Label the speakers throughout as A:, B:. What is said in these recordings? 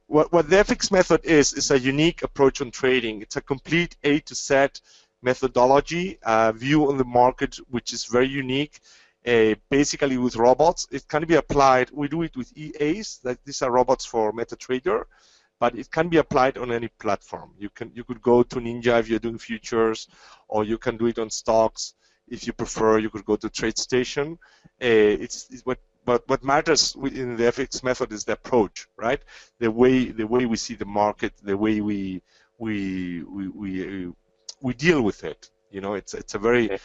A: What the FX method is a unique approach on trading. It's a complete A to Z methodology, view on the market, which is very unique. Basically with robots, it can be applied. We do it with EAs, that these are robots for MetaTrader, but it can be applied on any platform. You could go to Ninja if you're doing futures, or you can do it on stocks. If you prefer, you could go to TradeStation. What matters in the FX method is the approach, right? The way we see the market, the way we deal with it. You know, it's a very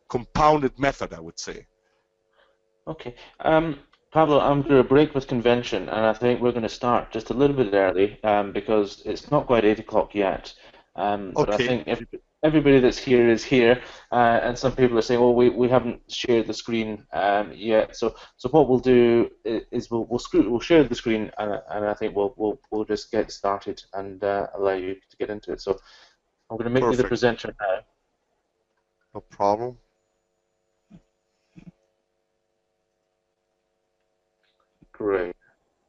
A: compounded method, I would say.
B: Okay. Pablo, I'm going to break with convention, and I think we're going to start just a little bit early because it's not quite 8 o'clock yet. But I think everybody that's here is here, and some people are saying, "Well, we haven't shared the screen yet." So what we'll do is we'll share the screen, and I think we'll just get started and allow you to get into it. So I'm going to make you the presenter now.
A: No problem.
B: Great.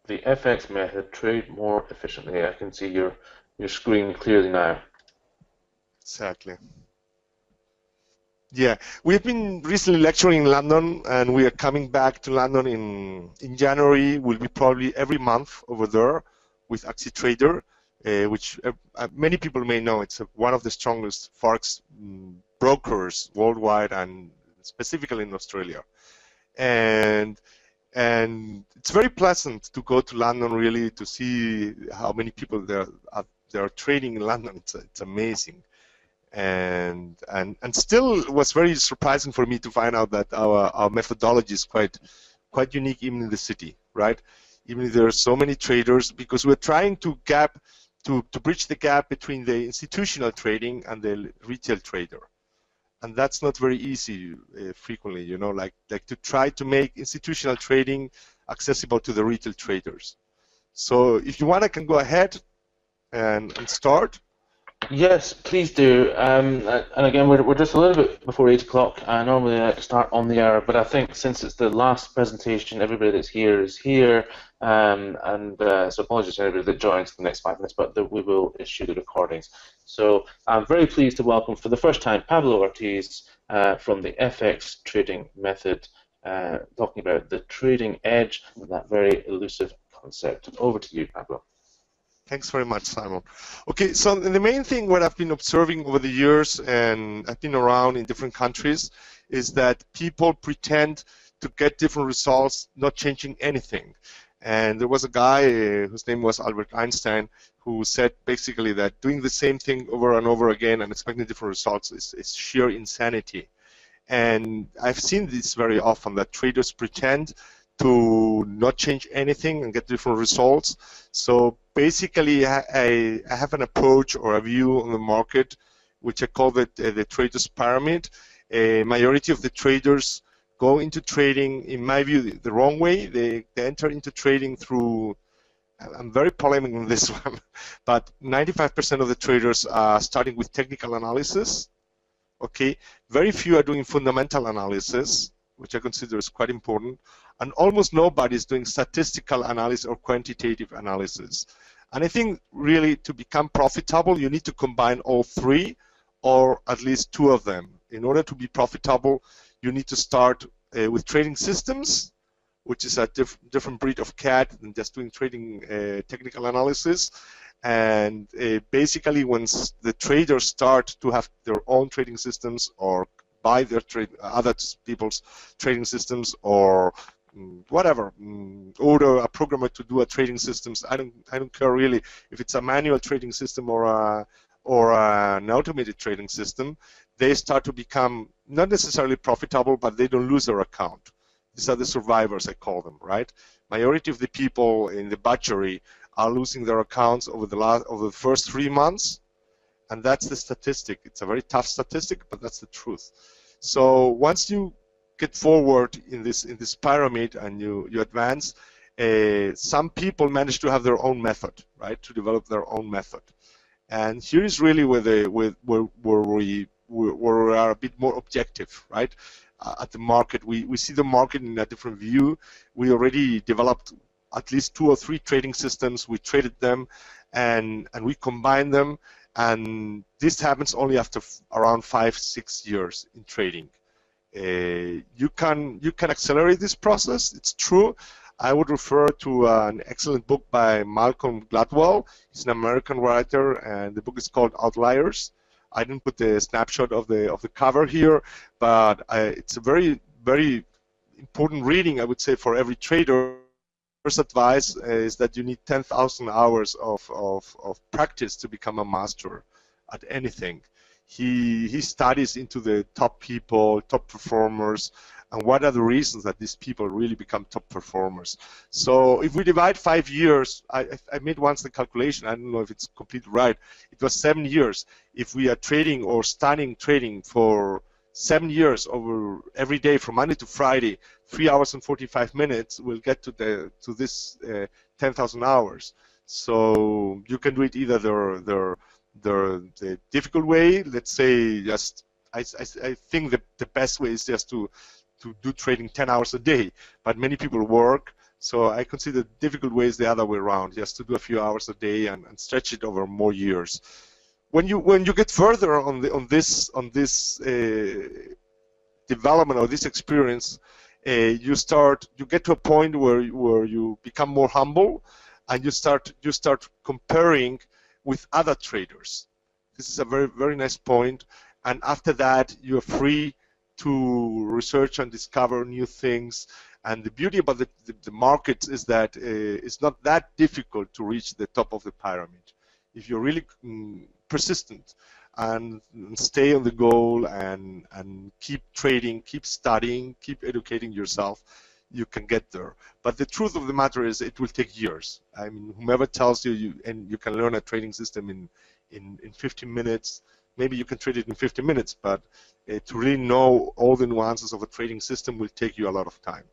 B: The FX method, trade more efficiently. I can see your screen clearly now.
A: Exactly. Yeah, we've been recently lecturing in London, and we are coming back to London in January. We'll be probably every month over there with AxiTrader, which many people may know. It's one of the strongest Forex brokers worldwide, and specifically in Australia. And it's very pleasant to go to London, really, to see how many people there are trading in London. It's amazing. And still, it was very surprising for me to find out that our methodology is quite unique even in the city, right? Even if there are so many traders, because we're trying to bridge the gap between the institutional trading and the retail trader. And that's not very easy frequently, you know, like to try to make institutional trading accessible to the retail traders. So if you want, I can go ahead and start.
B: Yes, please do. And again, we're just a little bit before 8 o'clock. I normally like to start on the hour, but I think since it's the last presentation, everybody that's here is here. So apologies to everybody that joins the next 5 minutes, but we will issue the recordings. So I'm very pleased to welcome for the first time Pablo Ortiz from the FX trading method, talking about the trading edge, that very elusive concept. Over to you, Pablo.
A: Thanks very much, Simon. Okay, so the main thing what I've been observing over the years, and I've been around in different countries, is that people pretend to get different results, not changing anything. And there was a guy whose name was Albert Einstein who said basically that doing the same thing over and over again and expecting different results is sheer insanity. And I've seen this very often, that traders pretend to not change anything and get different results. So basically, I have an approach or a view on the market, which I call the traders pyramid. A majority of the traders go into trading, in my view, the wrong way. They enter into trading through, I'm very polemic on this one, but 95% of the traders are starting with technical analysis. Okay, very few are doing fundamental analysis, which I consider is quite important, and almost nobody is doing statistical analysis or quantitative analysis. And I think really to become profitable, you need to combine all three, or at least two of them. In order to be profitable, you need to start with trading systems, which is a different breed of cat than just doing trading technical analysis. And basically, once the traders start to have their own trading systems, or buy their other people's trading systems, or whatever, order a programmer to do a trading systems. I don't care really if it's a manual trading system or an automated trading system. They start to become not necessarily profitable, but they don't lose their account. These are the survivors, I call them, right? Majority of the people in the battery are losing their accounts over the first 3 months, and that's the statistic. It's a very tough statistic, but that's the truth. So once you get forward in this pyramid and you advance, some people manage to have their own method, right? To develop their own method, and here is really where we are a bit more objective, right? At the market, we see the market in a different view. We already developed at least 2 or 3 trading systems. We traded them, and we combined them, and this happens only after around 5-6 years in trading. You can accelerate this process. It's true. I would refer to an excellent book by Malcolm Gladwell. He's an American writer, and the book is called Outliers. I didn't put the snapshot of the cover here, but it's a very, very important reading, I would say, for every trader. First advice is that you need 10,000 hours of practice to become a master at anything. He studies into the top people, top performers, and what are the reasons that these people really become top performers. So if we divide 5 years, I made once the calculation, I don't know if it's completely right, it was 7 years. If we are trading or studying trading for 7 years over every day from Monday to Friday, 3 hours and 45 minutes, we'll get to this 10,000 hours. So you can do it either the difficult way, let's say, just I think the best way is just to do trading 10 hours a day, but many people work, so I consider difficult ways the other way around, just to do a few hours a day and stretch it over more years. When you get further on this development or this experience, you get to a point where you become more humble, and you start comparing with other traders. This is a very, very nice point. And after that, you're free to research and discover new things. And the beauty about the market is that it's not that difficult to reach the top of the pyramid. If you're really persistent and stay on the goal and keep trading, keep studying, keep educating yourself, you can get there. But the truth of the matter is it will take years. I mean, whomever tells you you can learn a trading system in 15 minutes, maybe you can trade it in 50 minutes, but to really know all the nuances of a trading system will take you a lot of time.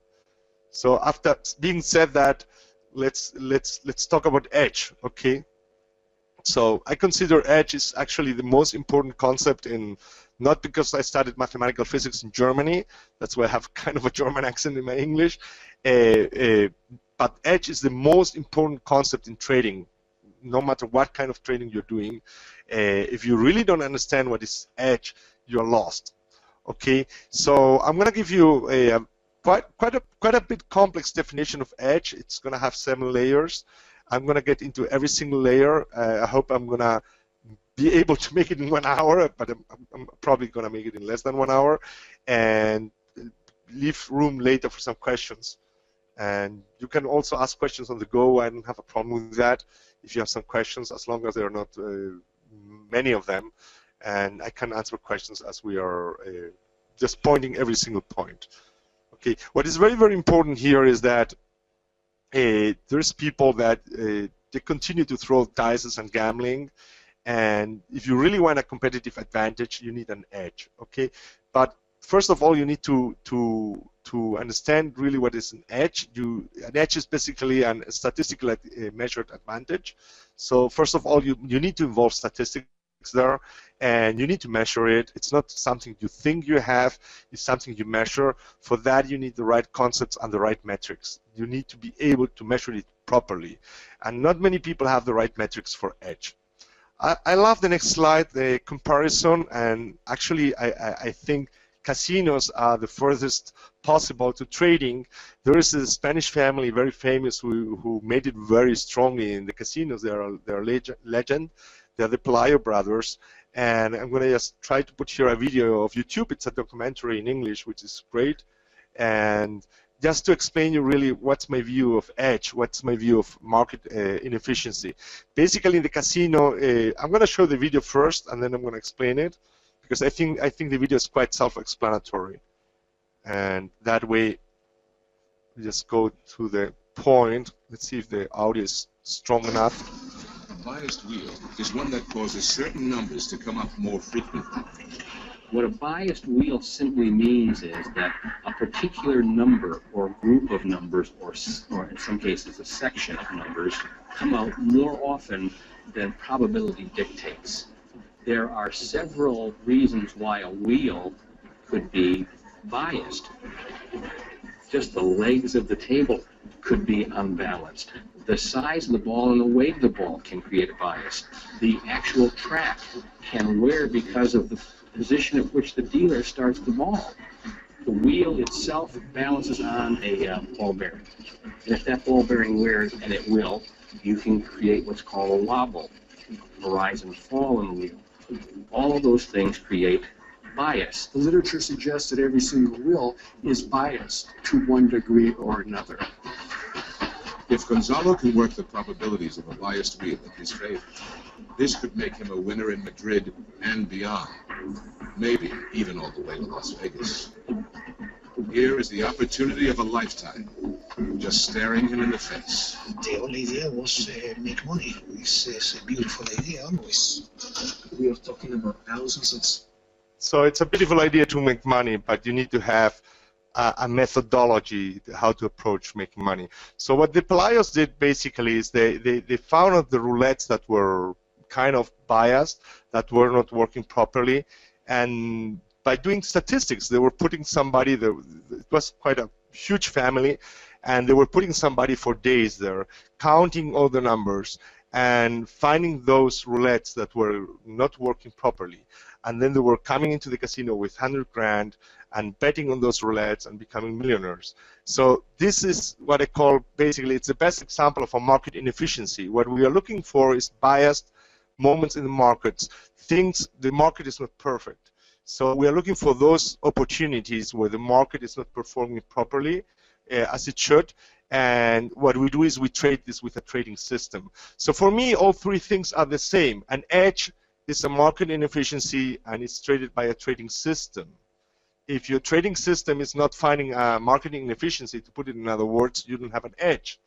A: So after being said that, let's talk about edge, okay? So I consider edge is actually the most important concept not because I studied mathematical physics in Germany, that's why I have kind of a German accent in my English, but edge is the most important concept in trading, no matter what kind of trading you're doing. If you really don't understand what is edge, you're lost. Okay, so I'm going to give you a quite a bit complex definition of edge. It's going to have 7 layers. I'm going to get into every single layer. I hope I'm going to be able to make it in 1 hour, but I'm probably going to make it in less than 1 hour, and leave room later for some questions. And you can also ask questions on the go. I don't have a problem with that if you have some questions, as long as there are not many of them. And I can answer questions as we are just pointing every single point. Okay, what is very, very important here is that there's people that they continue to throw dice and gambling, and if you really want a competitive advantage, you need an edge. Okay, but first of all, you need to understand really what is an edge. An edge is basically a statistical measured advantage. So first of all, you need to involve statistics there, and you need to measure it. It's not something you think you have, it's something you measure. For that, you need the right concepts and the right metrics. You need to be able to measure it properly, and not many people have the right metrics for edge. I love the next slide, the comparison, and actually I think casinos are the furthest possible to trading. There is a Spanish family, very famous, who made it very strongly in the casinos. They're legend. They're the Pelayo brothers, and I'm going to just try to put here a video of YouTube. It's a documentary in English, which is great, and just to explain you really what's my view of edge, what's my view of market inefficiency. Basically, in the casino, I'm going to show the video first, and then I'm going to explain it, because I think the video is quite self-explanatory, and that way we just go to the point. Let's see if the audio is strong enough.
C: A biased wheel is one that causes certain numbers to come up more frequently.
D: What a biased wheel simply means is that a particular number or group of numbers, or in some cases a section of numbers, come out more often than probability dictates. There are several reasons why a wheel could be biased. Just the legs of the table could be unbalanced. The size of the ball and the weight of the ball can create a bias. The actual track can wear because of the position at which the dealer starts the ball. The wheel itself balances on a ball bearing. And if that ball bearing wears, and it will, you can create what's called a wobble, a rise and fall in the wheel. All of those things create bias.
E: The literature suggests that every single wheel is biased to one degree or another.
C: If Gonzalo can work the probabilities of a biased wheel in his favor, this could make him a winner in Madrid and beyond. Maybe even all the way to Las Vegas. Here is the opportunity of a lifetime, just staring him in the face.
F: The only idea was make money. This is a beautiful idea, always. We are talking about thousands of...
A: So it's a beautiful idea to make money, but you need to have a methodology how to approach making money. So what the Pelayos did basically is they found out the roulettes that were kind of biased, that were not working properly, and by doing statistics, they were putting somebody there. It was quite a huge family, and they were putting somebody for days there, counting all the numbers and finding those roulettes that were not working properly. And then they were coming into the casino with 100 grand and betting on those roulettes and becoming millionaires. So this is what I call, basically, it's the best example of a market inefficiency. What we are looking for is biased moments in the markets, things, the market is not perfect. So we are looking for those opportunities where the market is not performing properly as it should. And what we do is we trade this with a trading system. So for me, all three things are the same. An edge is a market inefficiency, and it's traded by a trading system. If your trading system is not finding a market inefficiency, to put it in other words, you don't have an edge.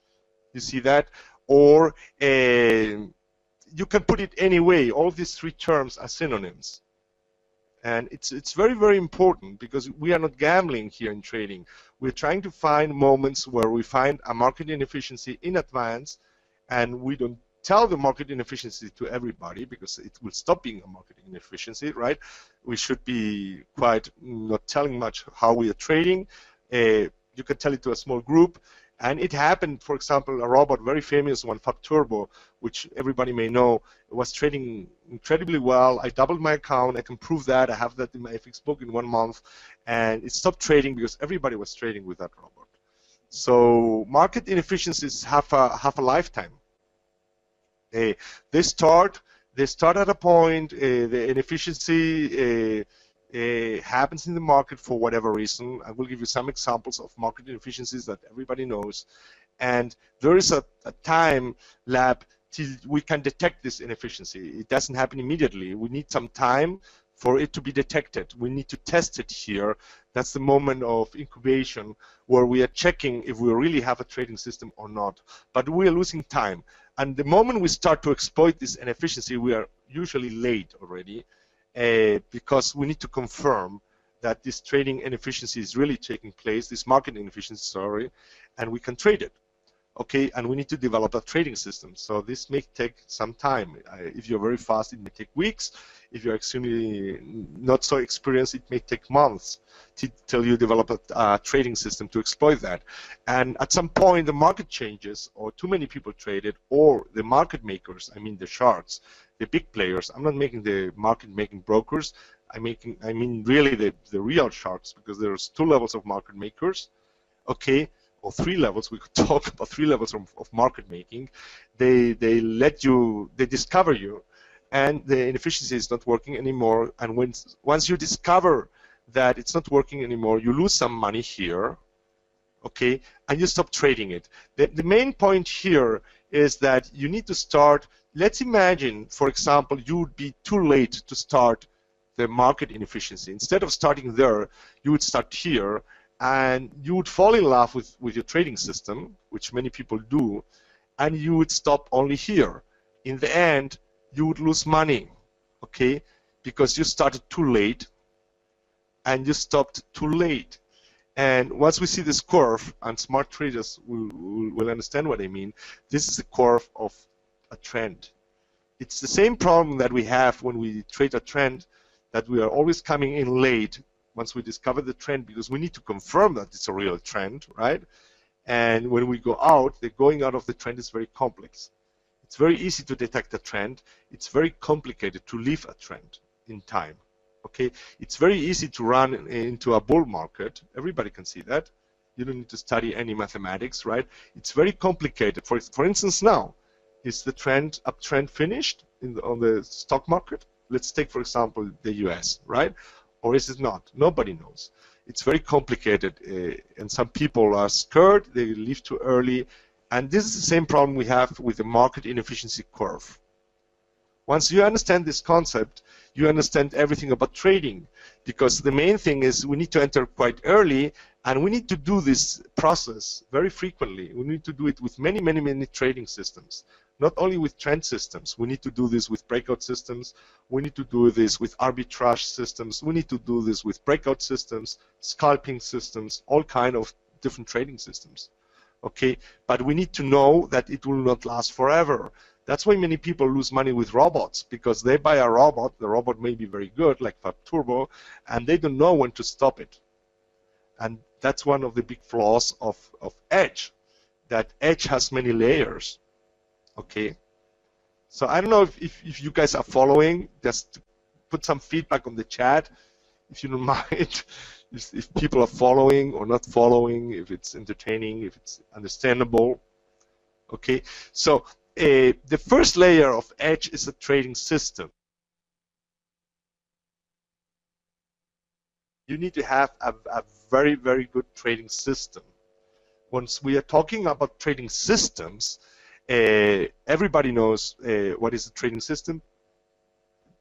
A: You see that? Or you can put it any way. All these three terms are synonyms. And it's very, very important, because we are not gambling here in trading. We're trying to find moments where we find a market inefficiency in advance, and we don't tell the market inefficiency to everybody, because it will stop being a market inefficiency, right? We should be quite not telling much how we are trading. You can tell it to a small group. And it happened, for example, a robot, very famous one, Fab Turbo, which everybody may know, was trading incredibly well. I doubled my account. I can prove that. I have that in my FX book in 1 month. And it stopped trading because everybody was trading with that robot. So market inefficiencies have a lifetime. They start at a point. The inefficiency happens in the market for whatever reason. I will give you some examples of market inefficiencies that everybody knows. And there is a time lab till we can detect this inefficiency. It doesn't happen immediately. We need some time for it to be detected. We need to test it here. That's the moment of incubation where we are checking if we really have a trading system or not. But we are losing time. And the moment we start to exploit this inefficiency, we are usually late already. Because we need to confirm that this trading inefficiency is really taking place, this market inefficiency, sorry, and we can trade it. Okay, and we need to develop a trading system. So this may take some time. If you're very fast, it may take weeks. If you're extremely not so experienced, it may take months till you develop a trading system to exploit that. And at some point, the market changes, or too many people trade it, or the market makers, I mean the sharks, the big players. I'm not making the market-making brokers. I mean really the real sharks, because there's 2 levels of market makers, okay, or 3 levels. We could talk about 3 levels of market making. They discover you, and the inefficiency is not working anymore. And once you discover that it's not working anymore, you lose some money here, okay, and you stop trading it. The main point here is that you need to start. Let's imagine, for example, you would be too late to start the market inefficiency. Instead of starting there, you would start here, and you would fall in love with your trading system, which many people do, and you would stop only here. In the end, you would lose money, okay, because you started too late, and you stopped too late. And once we see this curve, and smart traders will understand what I mean, this is the curve of a trend. It's the same problem that we have when we trade a trend, that we are always coming in late once we discover the trend, because we need to confirm that it's a real trend, right? And when we go out, the going out of the trend is very complex. It's very easy to detect a trend. It's very complicated to leave a trend in time. Okay, it's very easy to run into a bull market. Everybody can see that. You don't need to study any mathematics, right? It's very complicated. For instance, now, is the uptrend finished on the stock market? Let's take, for example, the US, right? Or is it not? Nobody knows. It's very complicated, and some people are scared. They leave too early, and this is the same problem we have with the market inefficiency curve. Once you understand this concept, you understand everything about trading, because the main thing is we need to enter quite early, and we need to do this process very frequently. We need to do it with many, many, many trading systems, not only with trend systems. We need to do this with breakout systems. We need to do this with arbitrage systems. We need to do this with breakout systems, scalping systems, all kind of different trading systems. Okay, but we need to know that it will not last forever. That's why many people lose money with robots, because they buy a robot, the robot may be very good, like Fab Turbo, and they don't know when to stop it. And that's one of the big flaws of Edge, that Edge has many layers. Okay, so I don't know if you guys are following. Just put some feedback on the chat, if you don't mind, if people are following or not following, if it's entertaining, if it's understandable. Okay, so the first layer of Edge is a trading system. You need to have a very, very good trading system. Once we are talking about trading systems, everybody knows what is a trading system.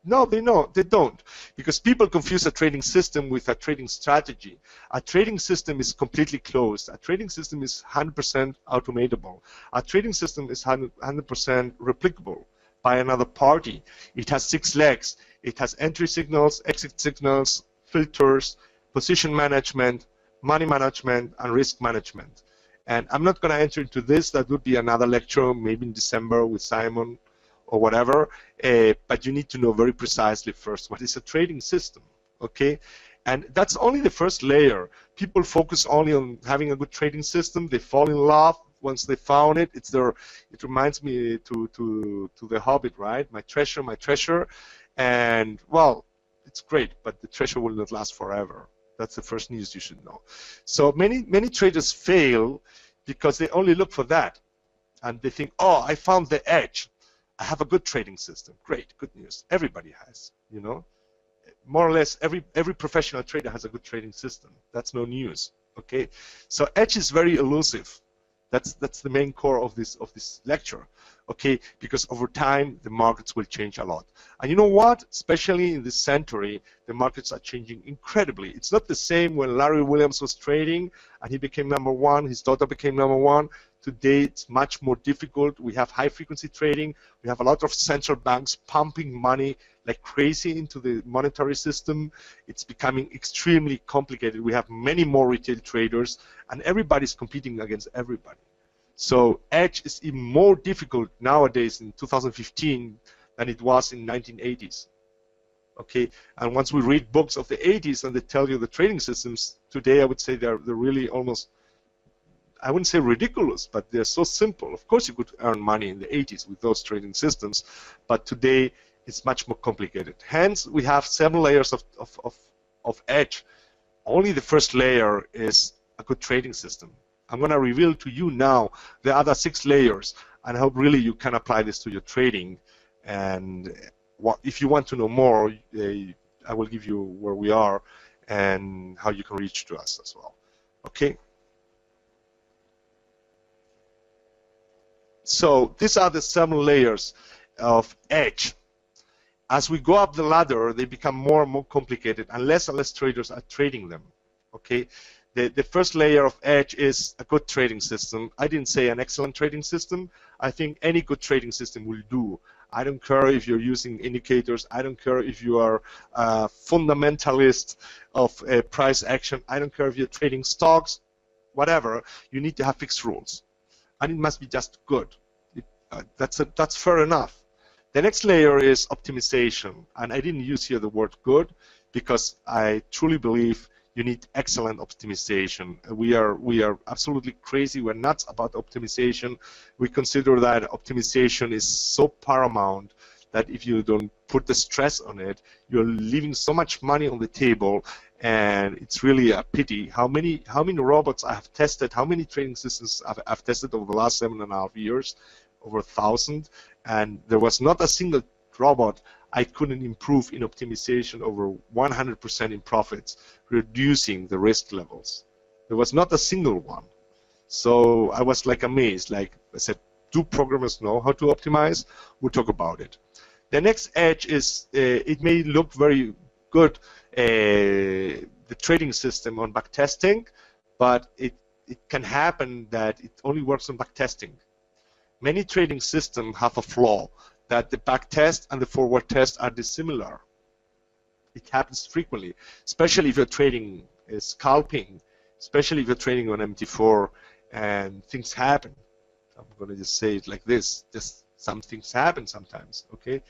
A: No, they don't, because people confuse a trading system with a trading strategy. A trading system is completely closed. A trading system is 100% automatable. A trading system is 100% replicable by another party. It has 6 legs. It has entry signals, exit signals, filters, position management, money management, and risk management. And I'm not going to enter into this. That would be another lecture, maybe in December with Simon or whatever, but you need to know very precisely first what is a trading system, okay? And that's only the first layer. People focus only on having a good trading system. They fall in love once they found it. It reminds me to The Hobbit, right? My treasure, and well, it's great, but the treasure will not last forever. That's the first news you should know. So many traders fail because they only look for that, and they think, oh, I found the edge. I have a good trading system. Great, good news. Everybody has, you know. More or less, every professional trader has a good trading system. That's no news. Okay, so edge is very elusive. That's the main core of this lecture. Okay, because over time the markets will change a lot. And you know what? Especially in this century, the markets are changing incredibly. It's not the same when Larry Williams was trading and he became #1. His daughter became #1. Today it's much more difficult. We have high-frequency trading. We have a lot of central banks pumping money like crazy into the monetary system. It's becoming extremely complicated. We have many more retail traders, and everybody's competing against everybody. So edge is even more difficult nowadays in 2015 than it was in 1980s. Okay, and once we read books of the 80s and they tell you the trading systems, today I would say they're really almost, I wouldn't say ridiculous, but they're so simple. Of course you could earn money in the 80s with those trading systems, but today it's much more complicated. Hence, we have 7 layers of edge. Only the first layer is a good trading system. I'm going to reveal to you now the other 6 layers, and I hope really you can apply this to your trading. And if you want to know more, I will give you where we are and how you can reach to us as well. Okay? So these are the 7 layers of edge. As we go up the ladder, they become more and more complicated, and less traders are trading them. Okay? The first layer of edge is a good trading system. I didn't say an excellent trading system. I think any good trading system will do. I don't care if you're using indicators. I don't care if you are a fundamentalist of price action. I don't care if you're trading stocks, whatever. You need to have fixed rules, and it must be just good. That's fair enough. The next layer is optimization, and I didn't use here the word good because I truly believe you need excellent optimization. We are absolutely crazy. We're nuts about optimization. We consider that optimization is so paramount that if you don't put the stress on it, you're leaving so much money on the table, and it's really a pity. How many robots I have tested, how many training systems I've tested over the last 7.5 years, over 1,000, and there was not a single robot I couldn't improve in optimization over 100% in profits, reducing the risk levels. There was not a single one. So I was like amazed. Like I said, do programmers know how to optimize? We'll talk about it. The next edge is, it may look very good, the trading system on backtesting, but it can happen that it only works on backtesting. Many trading systems have a flaw, that the backtest and the forward test are dissimilar. It happens frequently, especially if you're trading scalping, especially if you're trading on MT4, and things happen. I'm going to just say it like this, just some things happen sometimes, okay?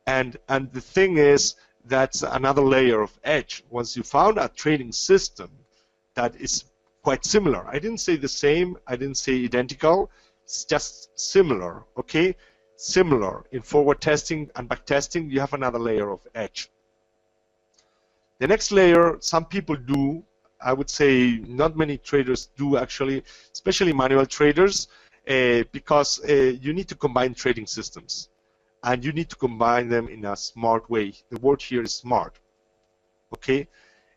A: And the thing is, that's another layer of edge. Once you found a trading system that is quite similar, I didn't say the same, I didn't say identical, it's just similar, okay? Similar in forward testing and back testing, you have another layer of edge. The next layer, some people do, I would say not many traders do actually, especially manual traders, because you need to combine trading systems, and you need to combine them in a smart way. The word here is smart, okay?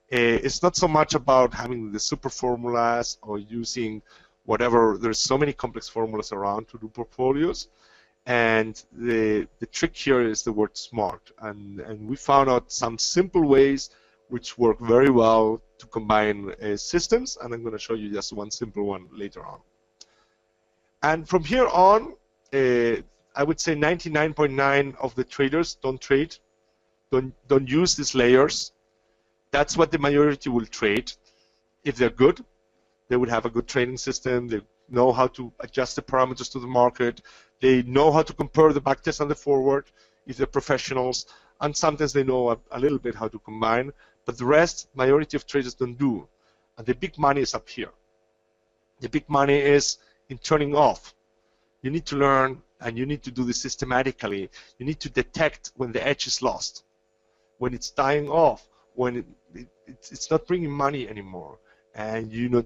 A: It's not so much about having the super formulas or using whatever. There's so many complex formulas around to do portfolios. And the trick here is the word smart, and we found out some simple ways which work very well to combine systems, and I'm going to show you just one simple one later on. And from here on, I would say 99.9% of the traders don't trade, don't use these layers. That's what the majority will trade. If they're good, they would have a good trading system. They know how to adjust the parameters to the market. They know how to compare the backtest and the forward if they're professionals, and sometimes they know a little bit how to combine, but the rest, majority of traders don't do. And the big money is up here. The big money is in turning off. You need to learn, and you need to do this systematically. You need to detect when the edge is lost, when it's dying off, when it's not bringing money anymore, and you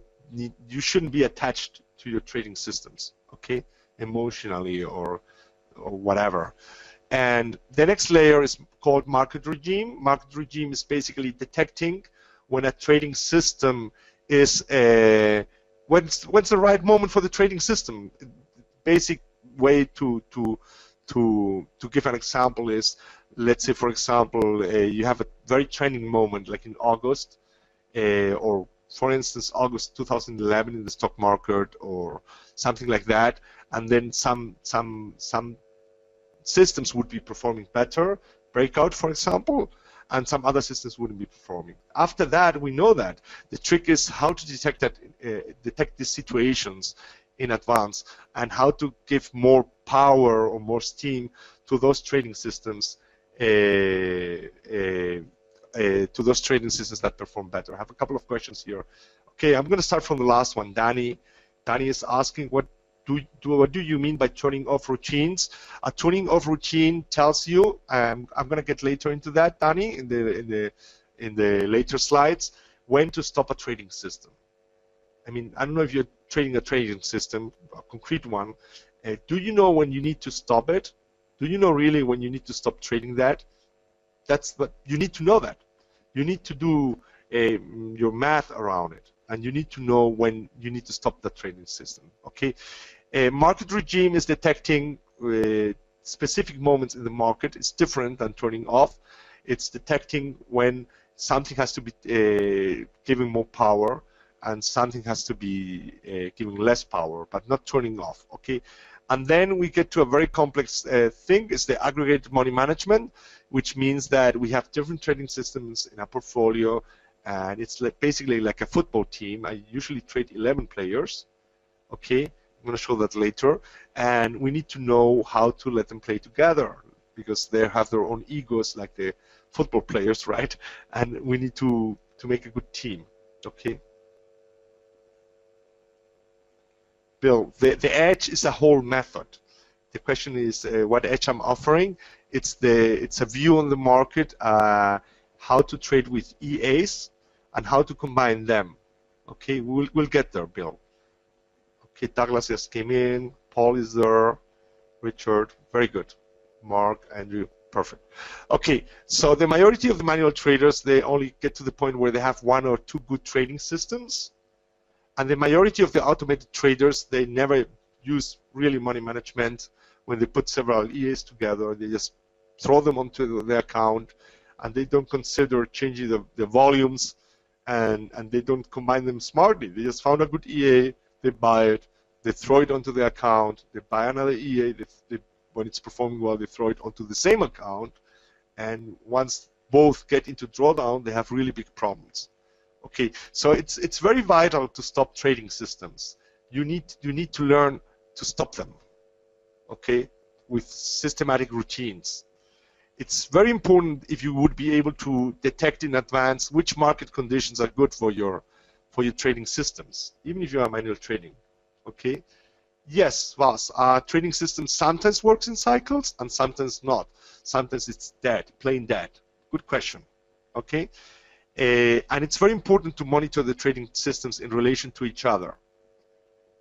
A: shouldn't be attached to your trading systems, okay? Emotionally or whatever. And the next layer is called market regime. Market regime is basically detecting when a trading system is when's the right moment for the trading system. Basic way to give an example is, let's say for example you have a very trending moment like in August, or for instance August 2011 in the stock market or something like that, and then some systems would be performing better, breakout for example, and some other systems wouldn't be performing. After that, we know that. The trick is how to detect that, detect these situations in advance, and how to give more power or more steam to those trading systems, that perform better. I have a couple of questions here. Okay, I'm going to start from the last one. Danny is asking, what do you mean by turning off routines? A turning off routine tells you, I'm going to get later into that, Danny, in the later slides, when to stop a trading system. I mean, I don't know if you're trading a trading system, a concrete one. Do you know when you need to stop it? Do you know really when you need to stop trading that? That's what you need to know. That you need to do your math around it, and you need to know when you need to stop the trading system. Okay, market regime is detecting specific moments in the market. It's different than turning off. It's detecting when something has to be giving more power and something has to be giving less power, but not turning off. Okay, and then we get to a very complex thing. It's the aggregated money management, which means that we have different trading systems in a portfolio, and it's basically like a football team. I usually trade 11 players. Okay, I'm going to show that later, and we need to know how to let them play together because they have their own egos, like the football players, right? And we need to to make a good team. Okay. Bill, the edge is a whole method. The question is what edge I'm offering. It's a view on the market, how to trade with EAs and how to combine them. Okay, we'll get there, Bill. Okay, Douglas just came in. Paul is there. Richard, very good. Mark, Andrew, perfect. Okay, so the majority of the manual traders, they only get to the point where they have 1 or 2 good trading systems. And the majority of the automated traders, they never use really money management. When they put several EAs together, they just throw them onto their account, and they don't consider changing the volumes, and they don't combine them smartly. They just found a good EA, they buy it, they throw it onto their account, they buy another EA, when it's performing well, they throw it onto the same account, and once both get into drawdown, they have really big problems. Okay, so it's very vital to stop trading systems. You need to learn to stop them. Okay, with systematic routines. It's very important if you would be able to detect in advance which market conditions are good for your trading systems, even if you are manual trading. Okay. Yes, Vas, trading system sometimes works in cycles and sometimes not. Sometimes it's dead, plain dead. Good question. Okay. And it's very important to monitor the trading systems in relation to each other.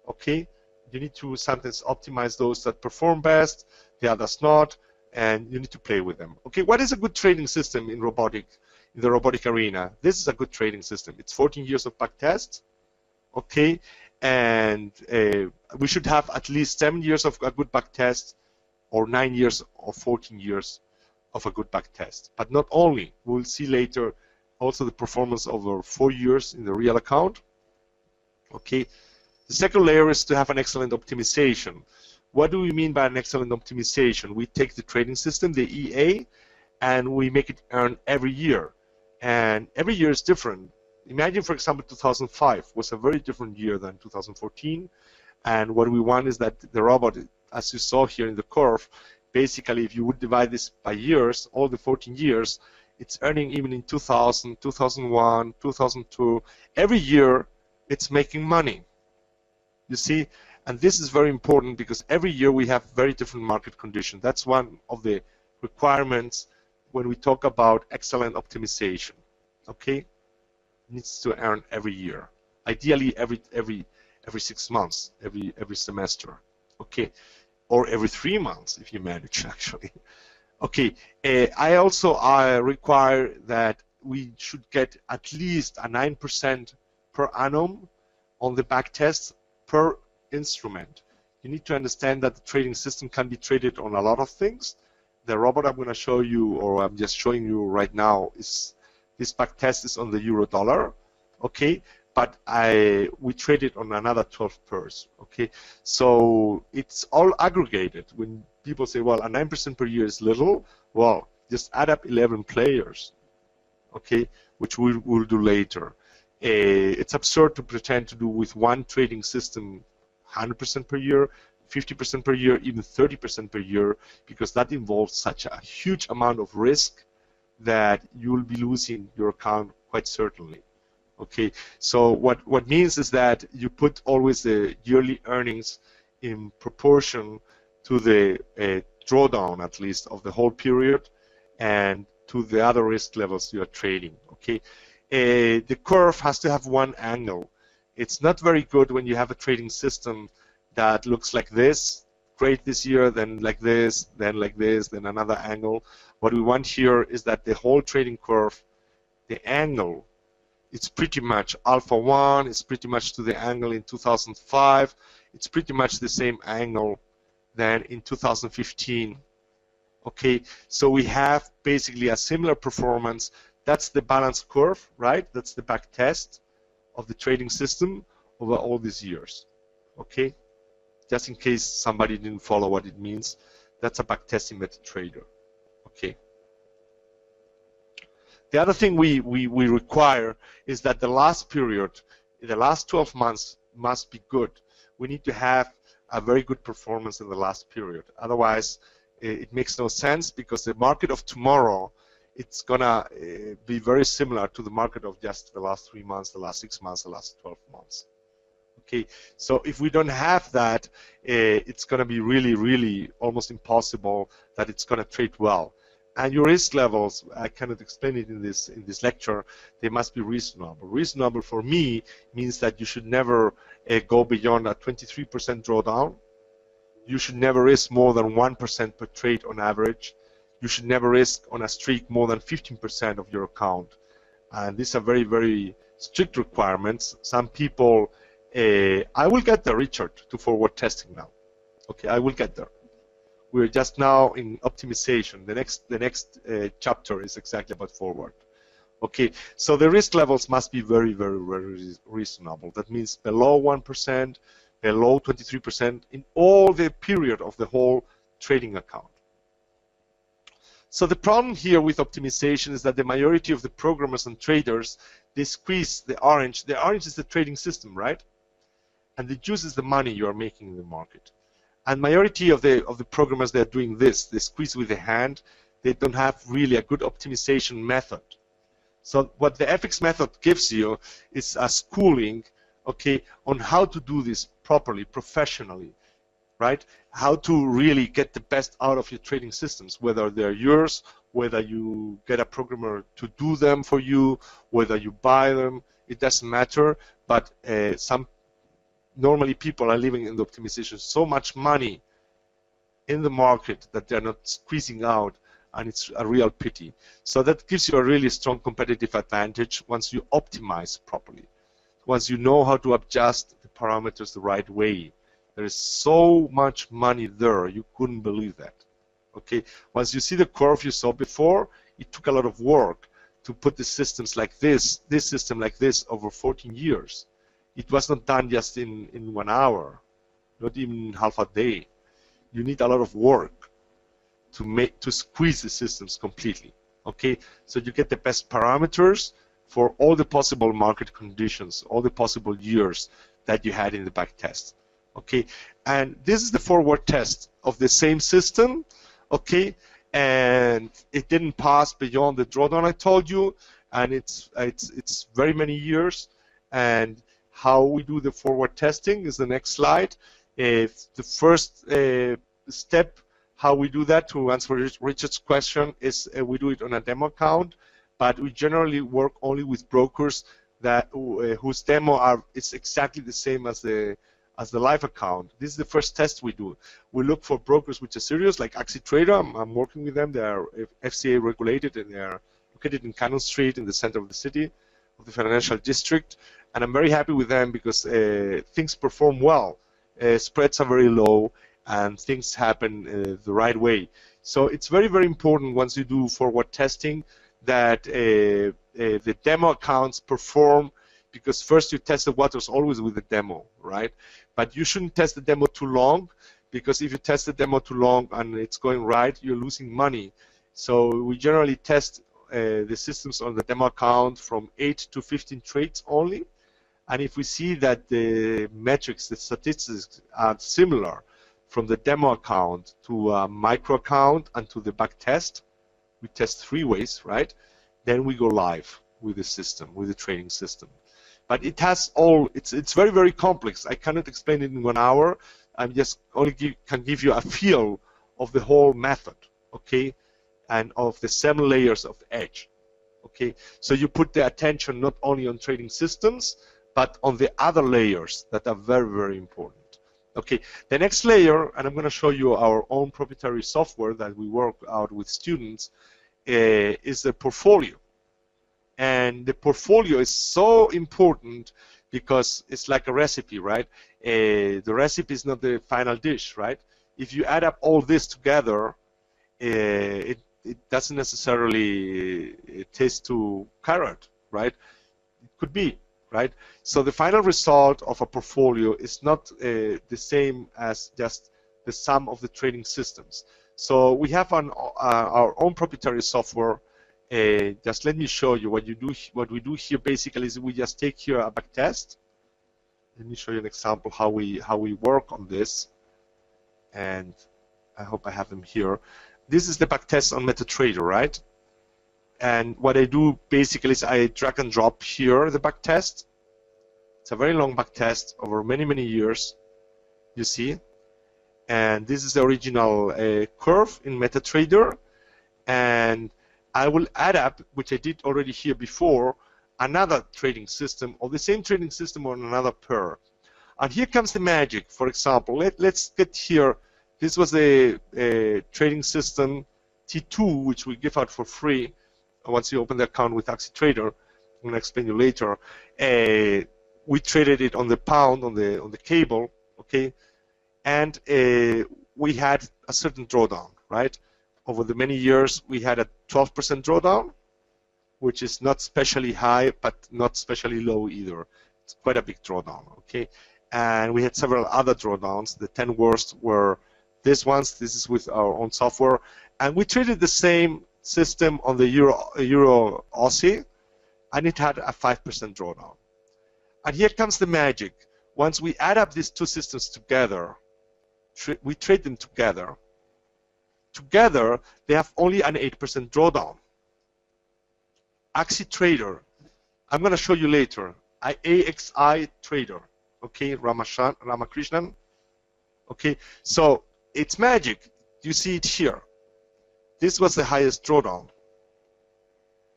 A: Okay, you need to sometimes optimize those that perform best, the others not, and you need to play with them. Okay, what is a good trading system in the robotic arena? This is a good trading system. It's 14 years of back test. Okay, and we should have at least 7 years of a good back test, or 9 years or 14 years of a good back test. But not only, we'll see later also the performance over 4 years in the real account. Okay, the second layer is to have an excellent optimization. What do we mean by an excellent optimization? We take the trading system, the EA, and we make it earn every year. And every year is different. Imagine, for example, 2005 was a very different year than 2014. And what we want is that the robot, as you saw here in the curve, basically if you would divide this by years, all the 14 years, it's earning even in 2000, 2001, 2002. Every year, it's making money. You see, and this is very important because every year we have very different market conditions. That's one of the requirements when we talk about excellent optimization. Okay, it needs to earn every year, ideally every 6 months, every semester. Okay, or every 3 months if you manage actually. Okay, I also require that we should get at least a 9% per annum on the back tests per instrument. You need to understand that the trading system can be traded on a lot of things. The robot I'm going to show you, or I'm just showing you right now, is this back test is on the euro dollar. Okay, but we trade it on another 12 pairs. Okay, so it's all aggregated. When people say, well, a 9% per year is little, well, just add up 11 players. Okay, which we'll do later. It's absurd to pretend to do with one trading system 100% per year, 50% per year, even 30% per year, because that involves such a huge amount of risk that you will be losing your account quite certainly. Okay, so what means is that you put always the yearly earnings in proportion to the drawdown, at least, of the whole period, and to the other risk levels you are trading. Okay, the curve has to have one angle. It's not very good when you have a trading system that looks like this, great this year, then like this, then like this, then another angle. What we want here is that the whole trading curve, the angle, it's pretty much alpha 1, it's pretty much to the angle in 2005, it's pretty much the same angle than in 2015. Okay, so we have basically a similar performance. That's the balance curve, right? That's the back test of the trading system over all these years. Okay, just in case somebody didn't follow what it means, that's a back testing method trader. Okay. The other thing we require is that the last period, the last 12 months must be good. We need to have a very good performance in the last period. Otherwise, it makes no sense, because the market of tomorrow it's gonna be very similar to the market of just the last 3 months, the last 6 months, the last 12 months. Okay, so if we don't have that, it's gonna be really, really almost impossible that it's gonna trade well. And your risk levels, I cannot explain it in this lecture, they must be reasonable. Reasonable for me means that you should never go beyond a 23% drawdown. You should never risk more than 1% per trade on average. You should never risk on a streak more than 15% of your account. And these are very, very strict requirements. Some people, I will get there, Richard, to forward testing now. Okay, I will get there. We're just now in optimization. The next chapter is exactly about forward. Okay, so the risk levels must be very, very, very reasonable. That means below 1%, below 23% in all the period of the whole trading account. So the problem here with optimization is that the majority of the programmers and traders, they squeeze the orange. The orange is the trading system, right? And the juice is the money you are making in the market. And majority of the programmers, they're doing this. They squeeze with the hand. They don't have really a good optimization method. So what the FX method gives you is a schooling, okay, on how to do this properly, professionally, right? How to really get the best out of your trading systems, whether they're yours, whether you get a programmer to do them for you, whether you buy them, it doesn't matter. But normally people are living in the optimization so much money in the market that they're not squeezing out, and it's a real pity. So that gives you a really strong competitive advantage once you optimize properly. Once you know how to adjust the parameters the right way. There is so much money there, you couldn't believe that. Okay, once you see the curve you saw before, it took a lot of work to put the systems like this system like this over 14 years. It was not done just in 1 hour, not even half a day. You need a lot of work to squeeze the systems completely. Okay, so you get the best parameters for all the possible market conditions, all the possible years that you had in the back test. Okay, and this is the forward test of the same system. Okay, and it didn't pass beyond the drawdown I told you, and it's very many years. And how we do the forward testing is the next slide. The first step, how we do that, to answer Richard's question, is we do it on a demo account, but we generally work only with brokers that whose demo is exactly the same as the live account. This is the first test we do. We look for brokers which are serious, like AxiTrader. I'm working with them. They are FCA regulated, and they are located in Cannon Street in the center of the city, of the financial district. And I'm very happy with them because things perform well. Spreads are very low, and things happen the right way. So it's very, very important once you do forward testing that the demo accounts perform, because first you test the waters always with the demo, right? But you shouldn't test the demo too long, because if you test the demo too long and it's going right, you're losing money. So we generally test the systems on the demo account from 8 to 15 trades only. And if we see that the metrics, the statistics are similar from the demo account to a micro account and to the back test, we test 3 ways, right? Then we go live with the system, with the trading system. But it has all, it's very, very complex. I cannot explain it in 1 hour. I just only can give you a feel of the whole method, okay? And of the 7 layers of edge, okay? So you put the attention not only on trading systems, but on the other layers that are very, very important. Okay, the next layer, and I'm going to show you our own proprietary software that we work out with students, is the portfolio. And the portfolio is so important because it's like a recipe, right? The recipe is not the final dish, right? If you add up all this together, it doesn't necessarily taste to carrot, right? It could be, right? So the final result of a portfolio is not the same as just the sum of the trading systems. So we have our own proprietary software. Just let me show you what you do. What we do here basically is we just take here a back test. Let me show you an example how we work on this, and I hope I have them here. This is the back test on MetaTrader, right? And what I do basically is I drag and drop here the back test. It's a very long back test over many, many years, you see. And this is the original curve in MetaTrader. And I will add up, which I did already here before, another trading system, or the same trading system on another pair. And here comes the magic. For example, let's get here. This was a trading system T2, which we give out for free once you open the account with AxiTrader. I'm going to explain you later. We traded it on the pound, on the cable, okay, and we had a certain drawdown, right? Over the many years, we had a 12% drawdown, which is not especially high, but not especially low either. It's quite a big drawdown, okay? And we had several other drawdowns. The 10 worst were these ones. This is with our own software. And we traded the same system on the Euro Aussie, and it had a 5% drawdown. And here comes the magic. Once we add up these two systems together, we trade them together. Together, they have only an 8% drawdown. AxiTrader, I'm going to show you later. AXI Trader, okay, Ramakrishnan. Okay, so it's magic. You see it here. This was the highest drawdown.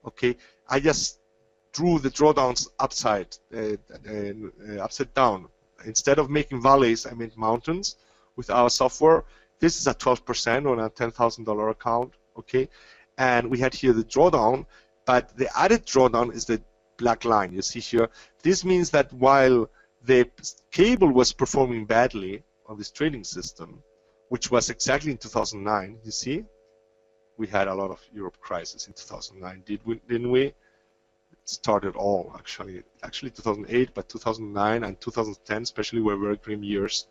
A: Okay, I just drew the drawdowns upside down. Instead of making valleys, I made mountains with our software. This is a 12% on a $10,000 account, okay? And we had here the drawdown, but the added drawdown is the black line you see here. This means that while the cable was performing badly on this trading system, which was exactly in 2009, you see? We had a lot of Europe crisis in 2009, didn't we? Started all actually 2008, but 2009 and 2010 especially were very grim years.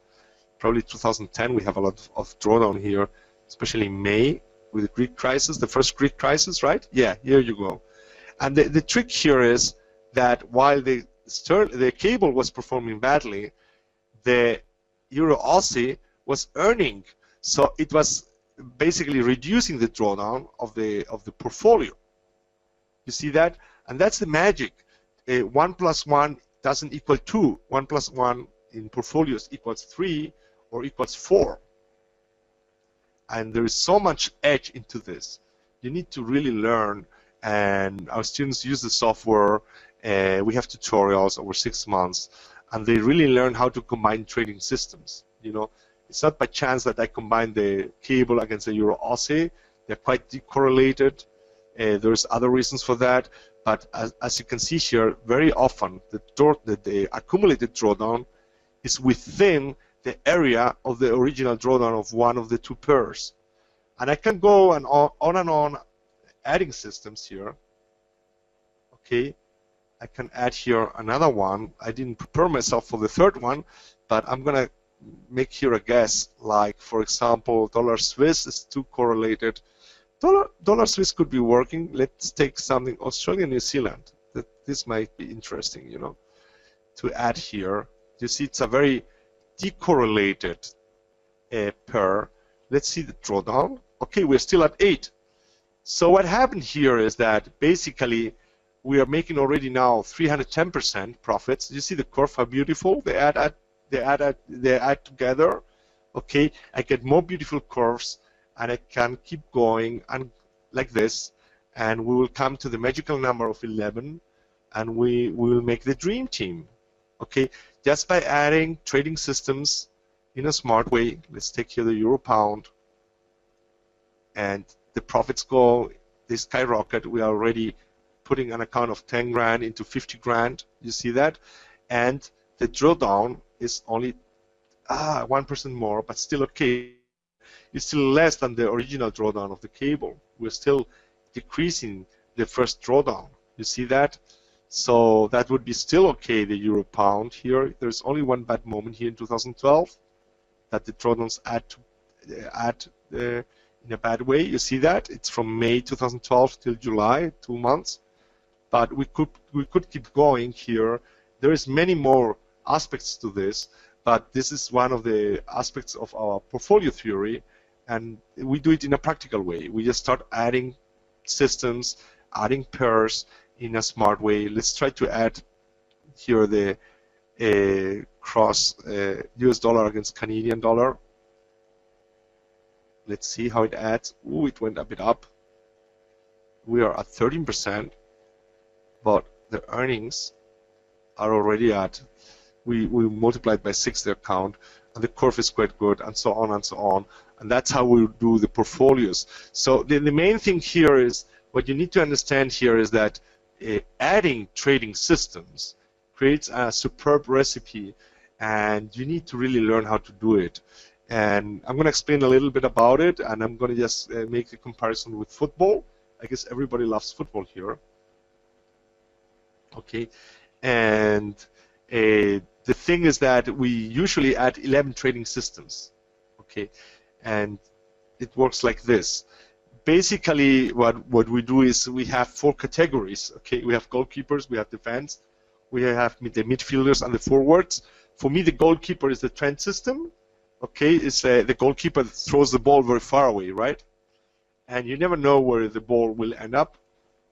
A: Probably 2010 we have a lot of drawdown here, especially in May with the Greek crisis, the first Greek crisis, right? Yeah, here you go. And the trick here is that while the cable was performing badly, the Euro Aussie was earning, so it was basically reducing the drawdown of the portfolio. You see that? And that's the magic. 1 + 1 doesn't equal 2. 1 + 1 in portfolios equals 3 or equals 4. And there is so much edge into this. You need to really learn, and our students use the software. We have tutorials over 6 months, and they really learn how to combine trading systems. You know, it's not by chance that I combine the cable against the Euro Aussie. They're quite decorrelated. There's other reasons for that. But as you can see here, very often the accumulated drawdown is within the area of the original drawdown of one of the two pairs. And I can go on adding systems here. Okay, I can add here another one. I didn't prepare myself for the third one, but I'm going to make here a guess. Like, for example, dollar Swiss is too correlated. Dollar Swiss could be working. Let's take something Australia, New Zealand. This might be interesting, you know, to add here. You see, it's a very decorrelated pair. Let's see the drawdown. Okay, we're still at 8. So what happened here is that basically we are making already now 310% profits. You see the curve, how beautiful they add together. Okay, I get more beautiful curves, and I can keep going and like this, and we will come to the magical number of 11, and we will make the dream team. Okay, just by adding trading systems in a smart way. Let's take here the Euro Pound, and the profits go, they skyrocket. We are already putting an account of 10 grand into 50 grand. You see that? And the drawdown is only 1% more, but still okay. It's still less than the original drawdown of the cable. We're still decreasing the first drawdown. You see that? So that would be still okay, the Euro Pound here. There's only one bad moment here in 2012 that the drawdowns add in a bad way. You see that? It's from May 2012 till July, 2 months. But we could keep going here. There is many more aspects to this, but this is one of the aspects of our portfolio theory, and we do it in a practical way. We just start adding systems, adding pairs in a smart way. Let's try to add here the cross US dollar against Canadian dollar. Let's see how it adds. Ooh, it went a bit up. We are at 13%, but the earnings are already at, we multiplied by 6 the account, and the curve is quite good, and so on and so on. And that's how we do the portfolios. So the main thing here is, what you need to understand here is that adding trading systems creates a superb recipe, and you need to really learn how to do it. And I'm going to explain a little bit about it, and I'm going to just make a comparison with football. I guess everybody loves football here. Okay, and the thing is that we usually add 11 trading systems. Okay, and it works like this. Basically, what we do is we have 4 categories. Okay, we have goalkeepers, we have defense, we have the midfielders and the forwards. For me, the goalkeeper is the trend system. Okay, it's the goalkeeper that throws the ball very far away, right? And you never know where the ball will end up.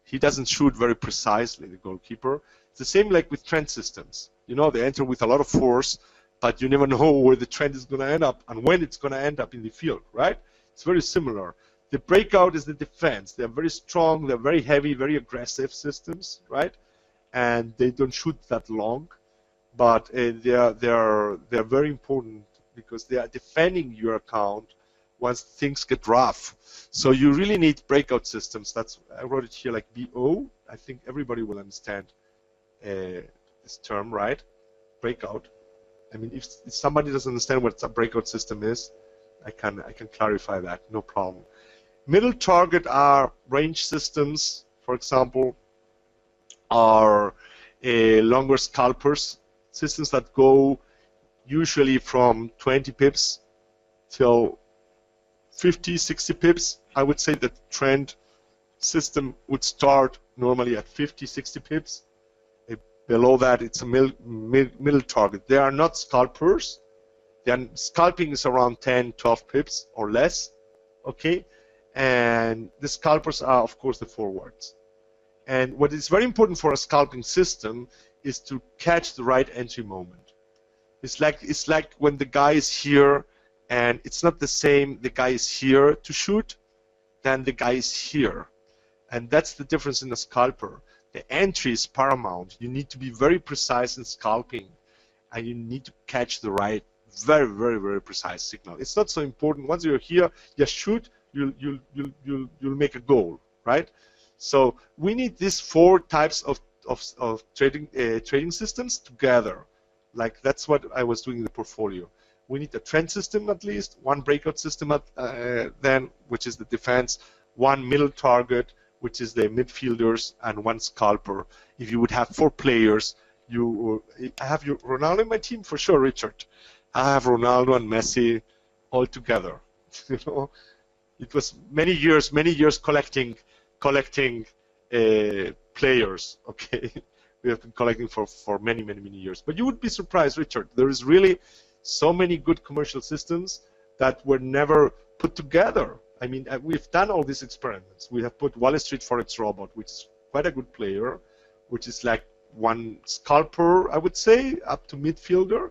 A: He doesn't shoot very precisely, the goalkeeper. It's the same like with trend systems. You know, they enter with a lot of force, but you never know where the trend is going to end up and when it's going to end up in the field, right? It's very similar. The breakout is the defense. They're very strong, they're very heavy, very aggressive systems, right? And they don't shoot that long, but they're very important because they are defending your account once things get rough. So you really need breakout systems. That's, I wrote it here like BO. I think everybody will understand this term, right? Breakout. I mean, if somebody doesn't understand what a breakout system is, I can clarify that, no problem. Middle target are range systems, for example, are longer scalpers, systems that go usually from 20 pips till 50, 60 pips. I would say that the trend system would start normally at 50, 60 pips. Below that, it's a middle target. They are not scalpers. Scalping is around 10, 12 pips or less. Okay, and the scalpers are, of course, the forwards. And what is very important for a scalping system is to catch the right entry moment. It's like when the guy is here, and it's not the same. The guy is here to shoot, than the guy is here, and that's the difference in a scalper. The entry is paramount. You need to be very precise in scalping, and you need to catch the right, very, very, very precise signal. It's not so important. Once you're here, just shoot. You'll make a goal, right? So we need these 4 types of trading systems together. Like that's what I was doing in the portfolio. We need a trend system at least, 1 breakout system then, which is the defense, 1 middle target, which is the midfielders, and 1 scalper. If you would have 4 players, I have Ronaldo in my team for sure, Richard. I have Ronaldo and Messi all together. You know, it was many years collecting players. Okay, we have been collecting for many years. But you would be surprised, Richard. There is really so many good commercial systems that were never put together. I mean, we've done all these experiments. We have put Wall Street Forex Robot, which is quite a good player, which is like 1 scalper, I would say, up to midfielder.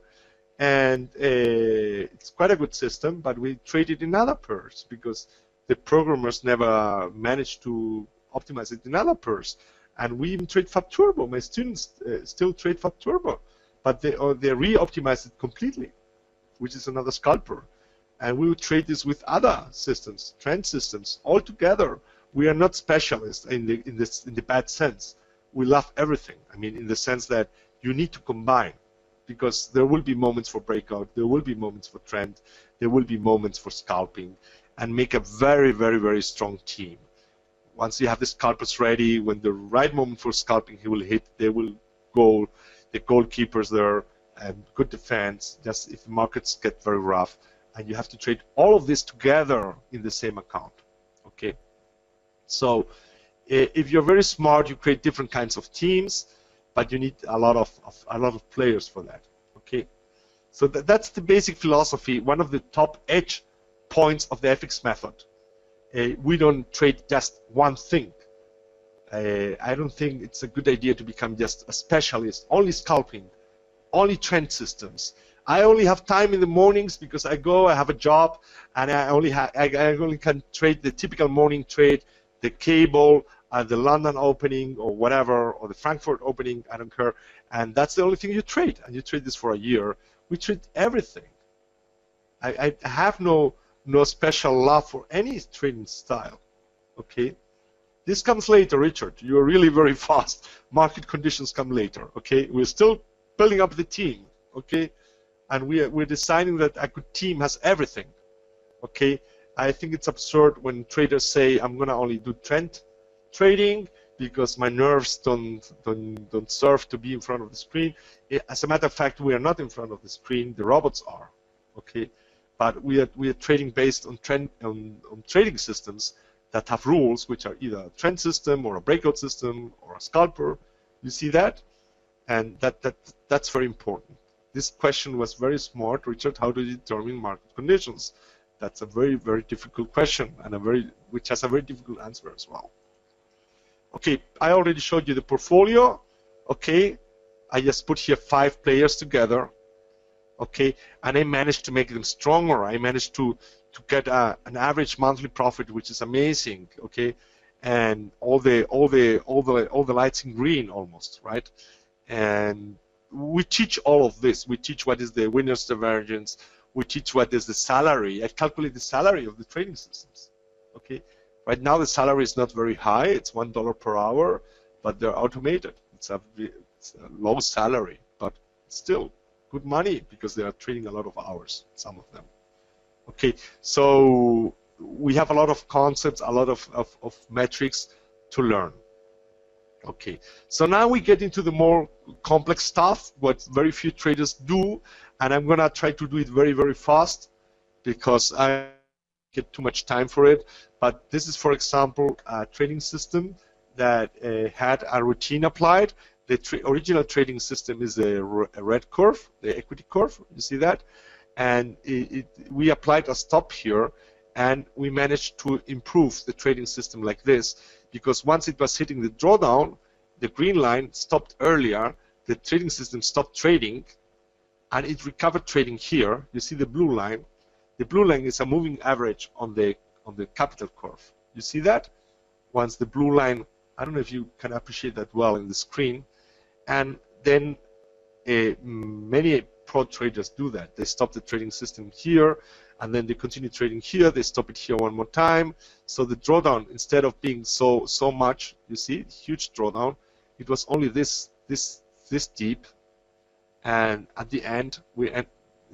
A: And it's quite a good system, but we traded in other pairs because the programmers never managed to optimize it in other pairs. And we even trade Fab Turbo. My students still trade Fab Turbo, but they re-optimized it completely, which is another scalper. And we would trade this with other systems, trend systems, all together. We are not specialists in the bad sense. We love everything. I mean, in the sense that you need to combine, because there will be moments for breakout, there will be moments for trend, there will be moments for scalping, and make a very, very, very strong team. Once you have the scalpers ready, when the right moment for scalping he will hit, they will go, the goalkeepers there, and good defense, just if the markets get very rough. And you have to trade all of this together in the same account. Okay. So if you're very smart, you create different kinds of teams, but you need a lot of players for that. Okay. So that's the basic philosophy. One of the top edge points of the FX method. We don't trade just one thing. I don't think it's a good idea to become just a specialist, only scalping, only trend systems. I only have time in the mornings because I have a job, and I only can trade the typical morning trade, the cable, the London opening or whatever, or the Frankfurt opening, I don't care. And that's the only thing you trade, and you trade this for a year. We trade everything. I have no special love for any trading style. Okay, this comes later, Richard. You are really very fast. Market conditions come later. Okay, we're still building up the team. Okay, and we're deciding that a good team has everything. Okay, I think it's absurd when traders say I'm gonna only do trend trading because my nerves don't serve to be in front of the screen. As a matter of fact, we are not in front of the screen. The robots are. Okay, but we are trading based on trading systems that have rules, which are either a trend system or a breakout system or a scalper. You see that, and that's very important. This question was very smart, Richard. How do you determine market conditions? That's a very, very difficult question, and which has a very difficult answer as well. Okay, I already showed you the portfolio. Okay, I just put here 5 players together. Okay, and I managed to make them stronger. I managed to get an average monthly profit, which is amazing. Okay, and all the lights in green almost, right? And we teach all of this. We teach what is the winner's divergence. We teach what is the salary. I calculate the salary of the trading systems. Okay, right now the salary is not very high. It's $1 per hour, but they're automated. It's a low salary, but still good money because they are trading a lot of hours, some of them. Okay, so we have a lot of concepts, a lot of metrics to learn. Okay, so now we get into the more complex stuff, what very few traders do, and I'm gonna try to do it very, very fast because I get too much time for it. But this is, for example, a trading system that had a routine applied. The original trading system is a red curve, the equity curve. You see that? And we applied a stop here, and we managed to improve the trading system like this, because once it was hitting the drawdown, the green line stopped earlier, the trading system stopped trading, and it recovered trading here. You see the blue line? The blue line is a moving average on the capital curve. You see that? Once the blue line, I don't know if you can appreciate that well in the screen, and then many pro traders do that. They stop the trading system here, and then they continue trading here. They stop it here one more time. So the drawdown, instead of being so much, you see, huge drawdown, it was only this deep, and at the end, the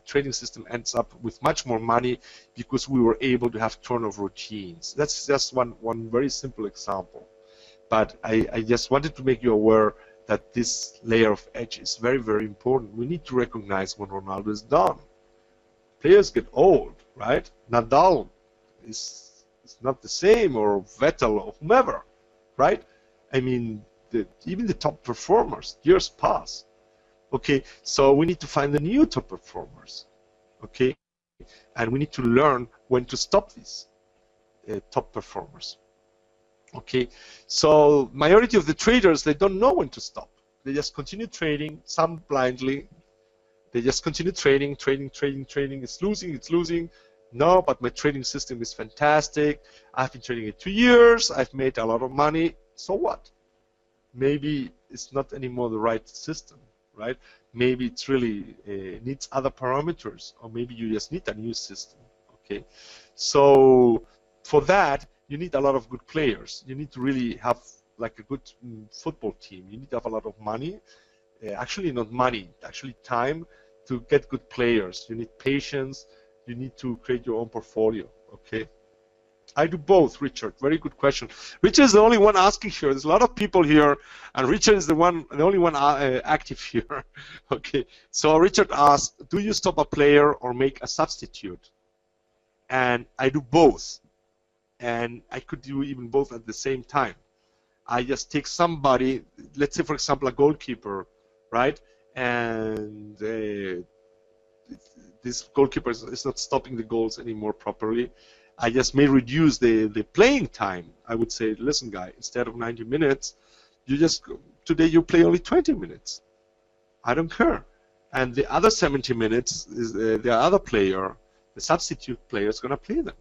A: trading system ends up with much more money because we were able to have turnover routines. That's just one very simple example. But I just wanted to make you aware that this layer of edge is very, very important. We need to recognize when Ronaldo is done. Players get old, right? Nadal is not the same, or Vettel, or whomever, right? I mean, even the top performers, years pass. Okay, so we need to find the new top performers. Okay, and we need to learn when to stop these top performers. Okay, so majority of the traders, they don't know when to stop. They just continue trading, some blindly. They just continue trading. It's losing. No, but my trading system is fantastic. I've been trading it 2 years. I've made a lot of money. So what? Maybe it's not anymore the right system, right? Maybe it's really needs other parameters, or maybe you just need a new system. Okay, so for that, you need a lot of good players. You need to really have like a good football team. You need to have a lot of money. Actually, not money, actually time to get good players. You need patience. You need to create your own portfolio. Okay, I do both, Richard. Very good question. Richard is the only one asking here. There's a lot of people here, and Richard is the only one active here. Okay, so Richard asked, do you stop a player or make a substitute? And I do both. And I could do even both at the same time. I just take somebody, let's say for example a goalkeeper, right? And this goalkeeper is not stopping the goals anymore properly. I just may reduce the playing time. I would say, listen, guy, instead of 90 minutes, today you play only 20 minutes. I don't care. And the other 70 minutes is the other player, the substitute player, is going to play them.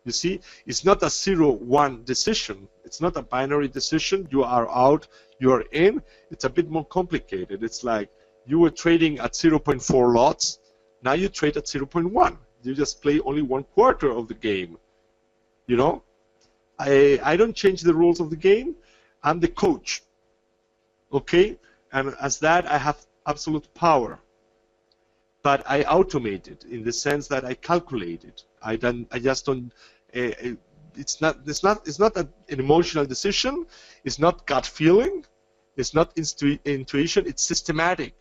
A: You see, it's not a 0-1 decision. It's not a binary decision. You are out, you are in. It's a bit more complicated. It's like you were trading at 0.4 lots. Now you trade at 0.1. You just play only 1/4 of the game. You know, I don't change the rules of the game. I'm the coach. Okay, and as that I have absolute power. But I automate it in the sense that I calculate it. I just don't. It's not an emotional decision. It's not gut feeling. It's not intuition. It's systematic.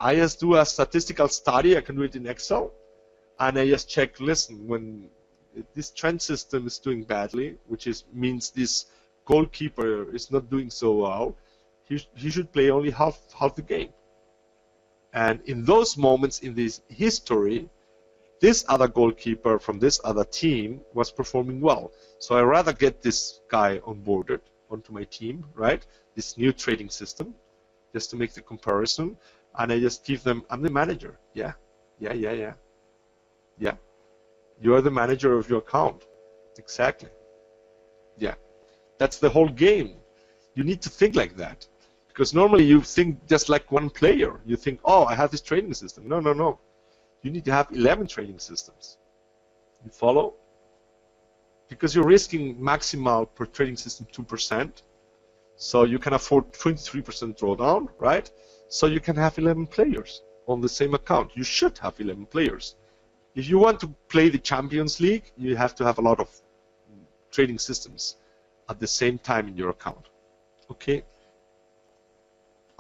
A: I just do a statistical study. I can do it in Excel, and I just check. Listen, when this trend system is doing badly, which means this goalkeeper is not doing so well, he should play only half the game. And in those moments in this history, this other goalkeeper from this other team was performing well. So I rather get this guy onboarded onto my team, right? This new trading system, just to make the comparison. And I just give them, I'm the manager. Yeah. You are the manager of your account. Exactly. Yeah. That's the whole game. You need to think like that. Because normally you think just like one player. You think, oh, I have this trading system. No. You need to have 11 trading systems. You follow? Because you're risking maximal per trading system 2%. So you can afford 23% drawdown, right? So you can have 11 players on the same account. You should have 11 players. If you want to play the Champions League, you have to have a lot of trading systems at the same time in your account. Okay?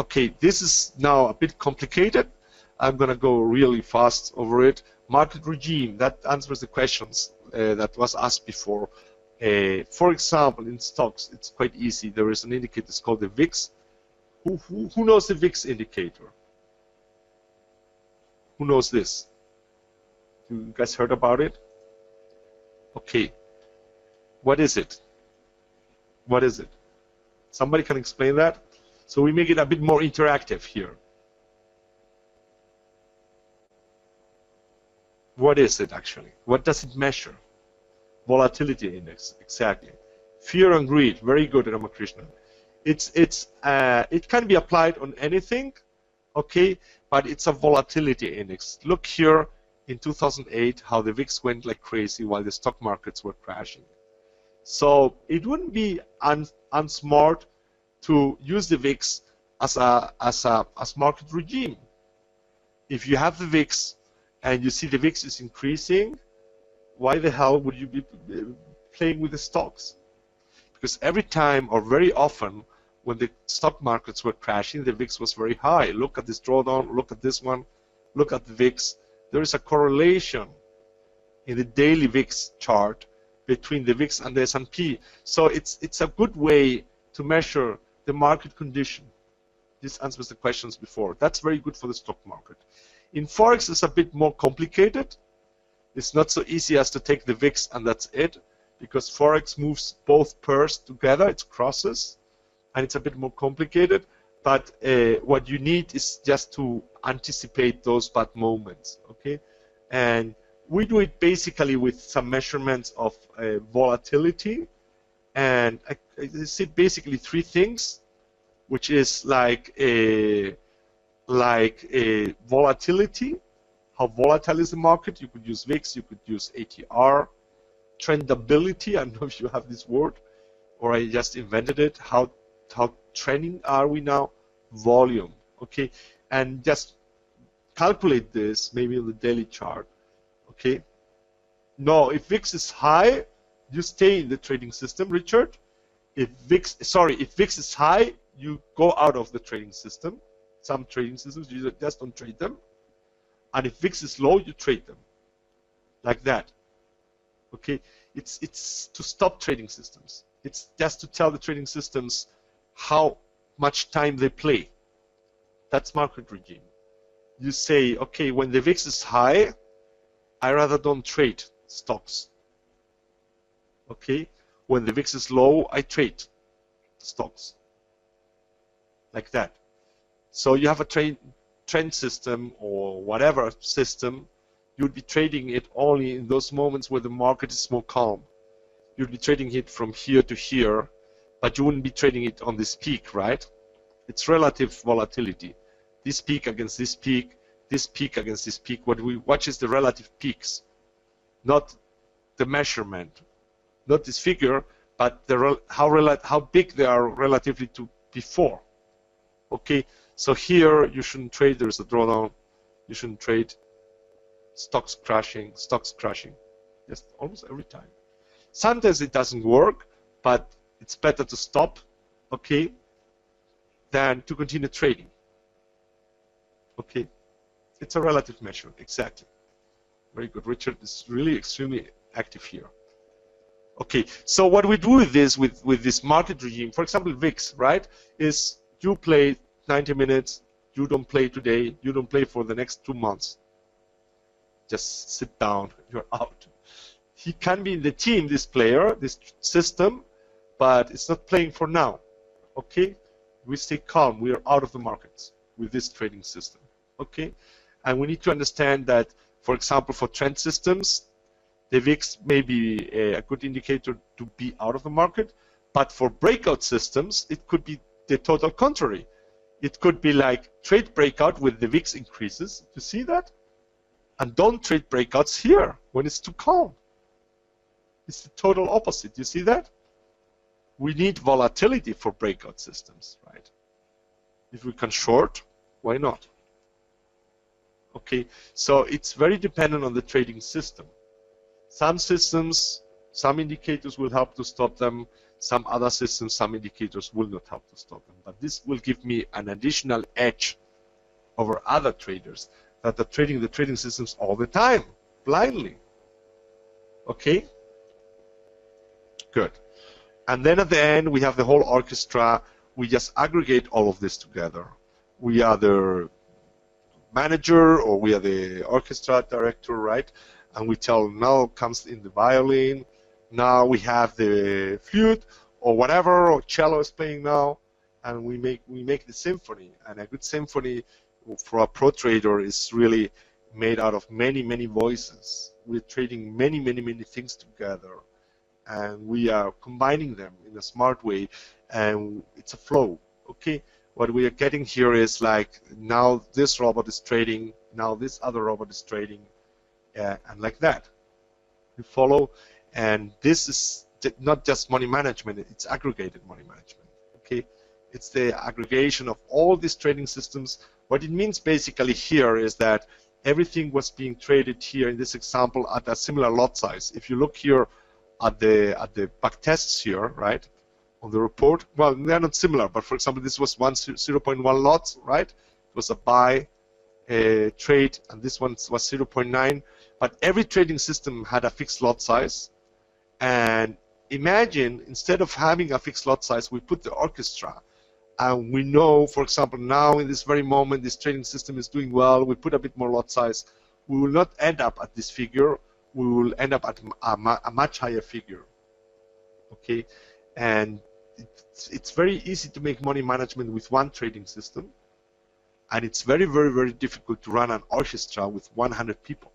A: Okay, this is now a bit complicated. I'm going to go really fast over it. Market regime, that answers the questions that was asked before. For example, in stocks, it's quite easy. There is an indicator, it's called the VIX. Who knows the VIX indicator? Who knows this? You guys heard about it? Okay. What is it? What is it? Somebody can explain that? So we make it a bit more interactive here. What is it actually? What does it measure? Volatility index, exactly. Fear and greed, very good, Ramakrishnan. It can be applied on anything, okay, but it's a volatility index. Look here in 2008 how the VIX went like crazy while the stock markets were crashing. So it wouldn't be unsmart to use the VIX as market regime. If you have the VIX and you see the VIX is increasing, why the hell would you be playing with the stocks? Because every time or very often when the stock markets were crashing, the VIX was very high. Look at this drawdown, look at this one, look at the VIX. There is a correlation in the daily VIX chart between the VIX and the S&P. So it's a good way to measure the market condition. This answers the questions before. That's very good for the stock market. In Forex, it's a bit more complicated. It's not so easy as to take the VIX and that's it, because Forex moves both pairs together, it crosses, and it's a bit more complicated. But what you need is just to anticipate those bad moments, okay? And we do it basically with some measurements of volatility, and I see basically three things, which is like a volatility. How volatile is the market? You could use VIX, you could use ATR. Trendability, I don't know if you have this word, or I just invented it. How trending are we now? Volume, okay? And just calculate this maybe on the daily chart, okay? No, if VIX is high, you stay in the trading system, Richard. If VIX is high, you go out of the trading system. Some trading systems, you just don't trade them. And if VIX is low, you trade them. Like that. Okay? It's to stop trading systems. It's just to tell the trading systems how much time they play. That's market regime. You say, okay, when the VIX is high, I rather don't trade. stocks. Okay, when the VIX is low, I trade stocks like that. So you have a trend system or whatever system, you'd be trading it only in those moments where the market is more calm. You'd be trading it from here to here, but you wouldn't be trading it on this peak, right? It's relative volatility. This peak against this peak against this peak. What we watch is the relative peaks, not the measurement, not this figure, but the how big they are relatively to before. Okay, so here you shouldn't trade. There's a drawdown. You shouldn't trade. Stocks crashing. Yes, almost every time. Sometimes it doesn't work, but it's better to stop, okay, than to continue trading. Okay, it's a relative measure, exactly. Very good. Richard is really extremely active here. Okay, so what we do with this, with this market regime, for example, VIX, right, is you play 90 minutes, you don't play today, you don't play for the next 2 months. Just sit down, you're out. He can be in the team, this player, this system, but it's not playing for now. Okay, we stay calm, we are out of the markets with this trading system. Okay, and we need to understand that, for example, for trend systems, the VIX may be a good indicator to be out of the market, but for breakout systems, it could be the total contrary. It could be like trade breakout with the VIX increases. You see that? And don't trade breakouts here when it's too calm. It's the total opposite. You see that? We need volatility for breakout systems, right? If we can short, why not? Okay, so it's very dependent on the trading system. Some systems, some indicators will help to stop them. Some other systems, some indicators will not help to stop them. But this will give me an additional edge over other traders that are trading the trading systems all the time, blindly. Okay? Good. And then at the end, we have the whole orchestra. We just aggregate all of this together. We are the manager, or we are the orchestra director, right? And we tell, now comes in the violin, now we have the flute, or whatever, or cello is playing now, and we make the symphony. And a good symphony for a pro trader is really made out of many, many voices. We're trading many, many, many things together, and we are combining them in a smart way, and it's a flow. Okay, what we are getting here is like, now this robot is trading, now this other robot is trading, and like that. You follow? And this is not just money management, it's aggregated money management. Okay, it's the aggregation of all these trading systems. What it means basically here is that everything was being traded here in this example at a similar lot size. If you look here at the back tests here, right, on the report, well, they're not similar, but for example, this was 0.1 lots, right? It was a buy trade, and this one was 0.9. But every trading system had a fixed lot size. And imagine, instead of having a fixed lot size, we put the orchestra. And we know, for example, now in this very moment, this trading system is doing well. We put a bit more lot size. We will not end up at this figure. We will end up at a much higher figure. Okay? And it's very easy to make money management with one trading system. And it's very, very, very difficult to run an orchestra with 100 people.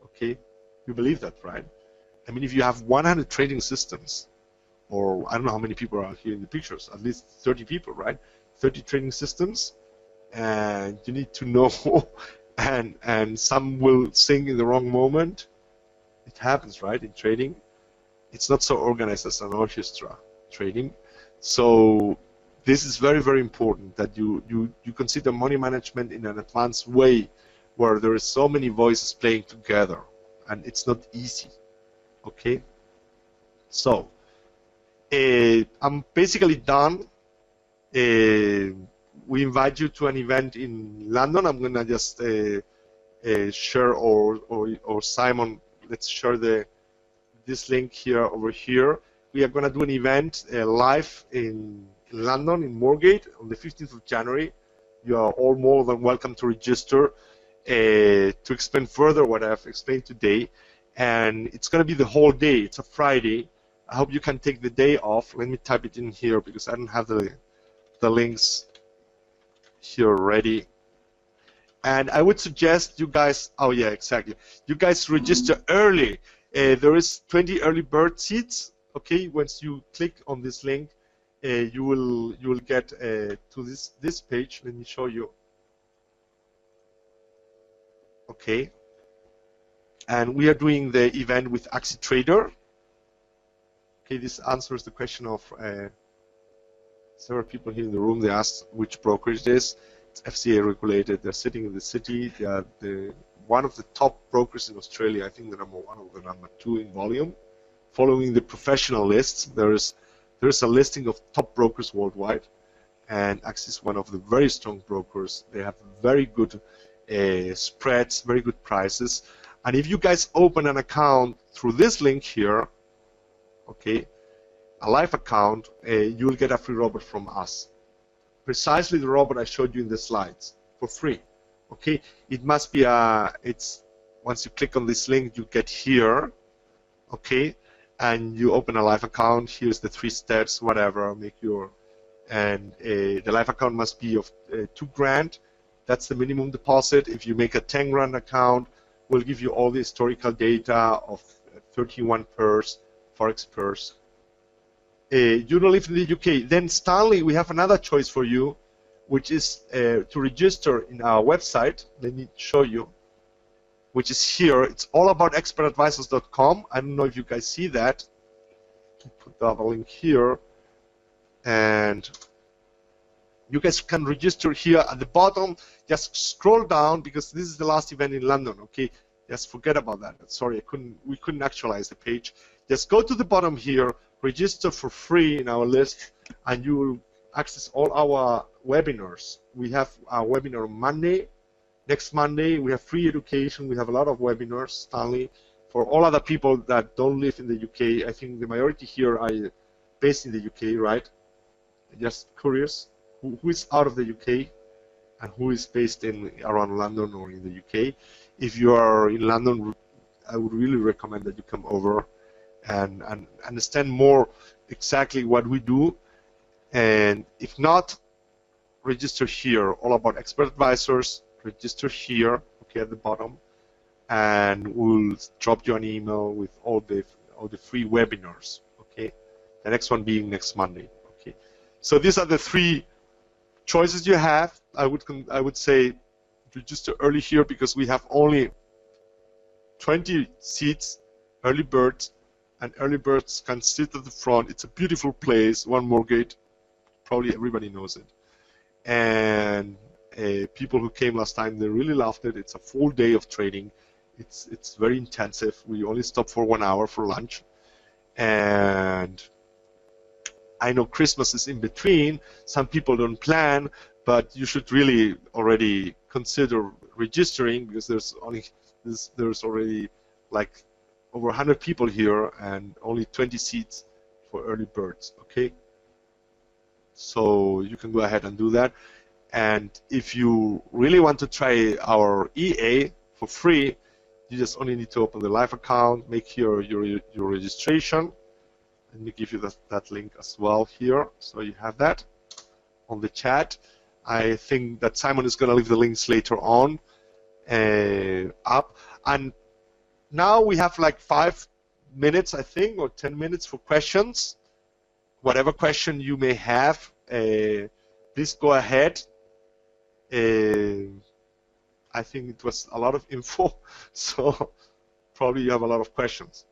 A: Okay? You believe that, right? I mean, if you have 100 trading systems, or I don't know how many people are here in the pictures, at least 30 people, right? 30 trading systems, and you need to know, and some will sing in the wrong moment. It happens, right, in trading. It's not so organized as an orchestra trading. So this is very, very important that you consider money management in an advanced way, where there are so many voices playing together, and it's not easy. Okay, so I'm basically done. We invite you to an event in London. I'm gonna just share, or Simon, let's share this link here over here. We are gonna do an event live in London, in Moorgate, on the 15th of January. You are all more than welcome to register to explain further what I've explained today. and it's going to be the whole day. It's a Friday. I hope you can take the day off. Let me type it in here because I don't have the links here ready. And I would suggest you guys, oh yeah, exactly. You guys register early. There is 20 early bird seats. Okay, once you click on this link, you will get to this page. Let me show you. Okay, and we are doing the event with AxiTrader. Okay, this answers the question of several people here in the room. They asked which brokerage it is. It's FCA regulated. They're sitting in the city. They are one of the top brokers in Australia. I think the number one or the number two in volume. Following the professional lists, there's a listing of top brokers worldwide, and Axis is one of the very strong brokers. They have very good spreads, very good prices. And if you guys open an account through this link here, okay, a live account, you will get a free robot from us. Precisely the robot I showed you in the slides for free. Okay, it must be it's once you click on this link, you get here, okay, and you open a live account. Here's the 3 steps, whatever, make your, and the live account must be of 2 grand. That's the minimum deposit. If you make a 10 grand account, we'll give you all the historical data of 31 pairs, Forex pairs. You don't live in the UK. Then Stanley, we have another choice for you, which is to register in our website. Let me show you, which is here. It's allaboutexpertadvisors.com. I don't know if you guys see that. Put the link here, and you guys can register here at the bottom. Just scroll down because this is the last event in London. Okay, just forget about that. Sorry, we couldn't actualize the page. Just go to the bottom here, register for free in our list, and you will access all our webinars. We have our webinar on Monday. Next Monday, we have free education. We have a lot of webinars, Stanley, for all other people that don't live in the UK. I think the majority here are based in the UK, right? Just curious, who is out of the UK and who is based around London or in the UK? If you are in London, I would really recommend that you come over and understand more exactly what we do. And if not, register here. All About Expert Advisors. Register here, okay, at the bottom, and we'll drop you an email with all the free webinars. Okay, the next one being next Monday. Okay, so these are the 3 choices you have. I would say register early here because we have only 20 seats, early birds, and early birds can sit at the front. It's a beautiful place. One more gate, probably everybody knows it, and people who came last time, they really loved it. It's a full day of trading. It's very intensive. We only stop for 1 hour for lunch, and I know Christmas is in between. Some people don't plan, but you should really already consider registering because there's already like over 100 people here and only 20 seats for early birds. Okay, so you can go ahead and do that. And if you really want to try our EA for free, you just only need to open the live account, make here your registration. Let me give you that link as well here, so you have that on the chat. I think that Simon is going to leave the links later on up. And now we have like 5 minutes, I think, or 10 minutes for questions. Whatever question you may have, please go ahead. I think it was a lot of info, so probably you have a lot of questions.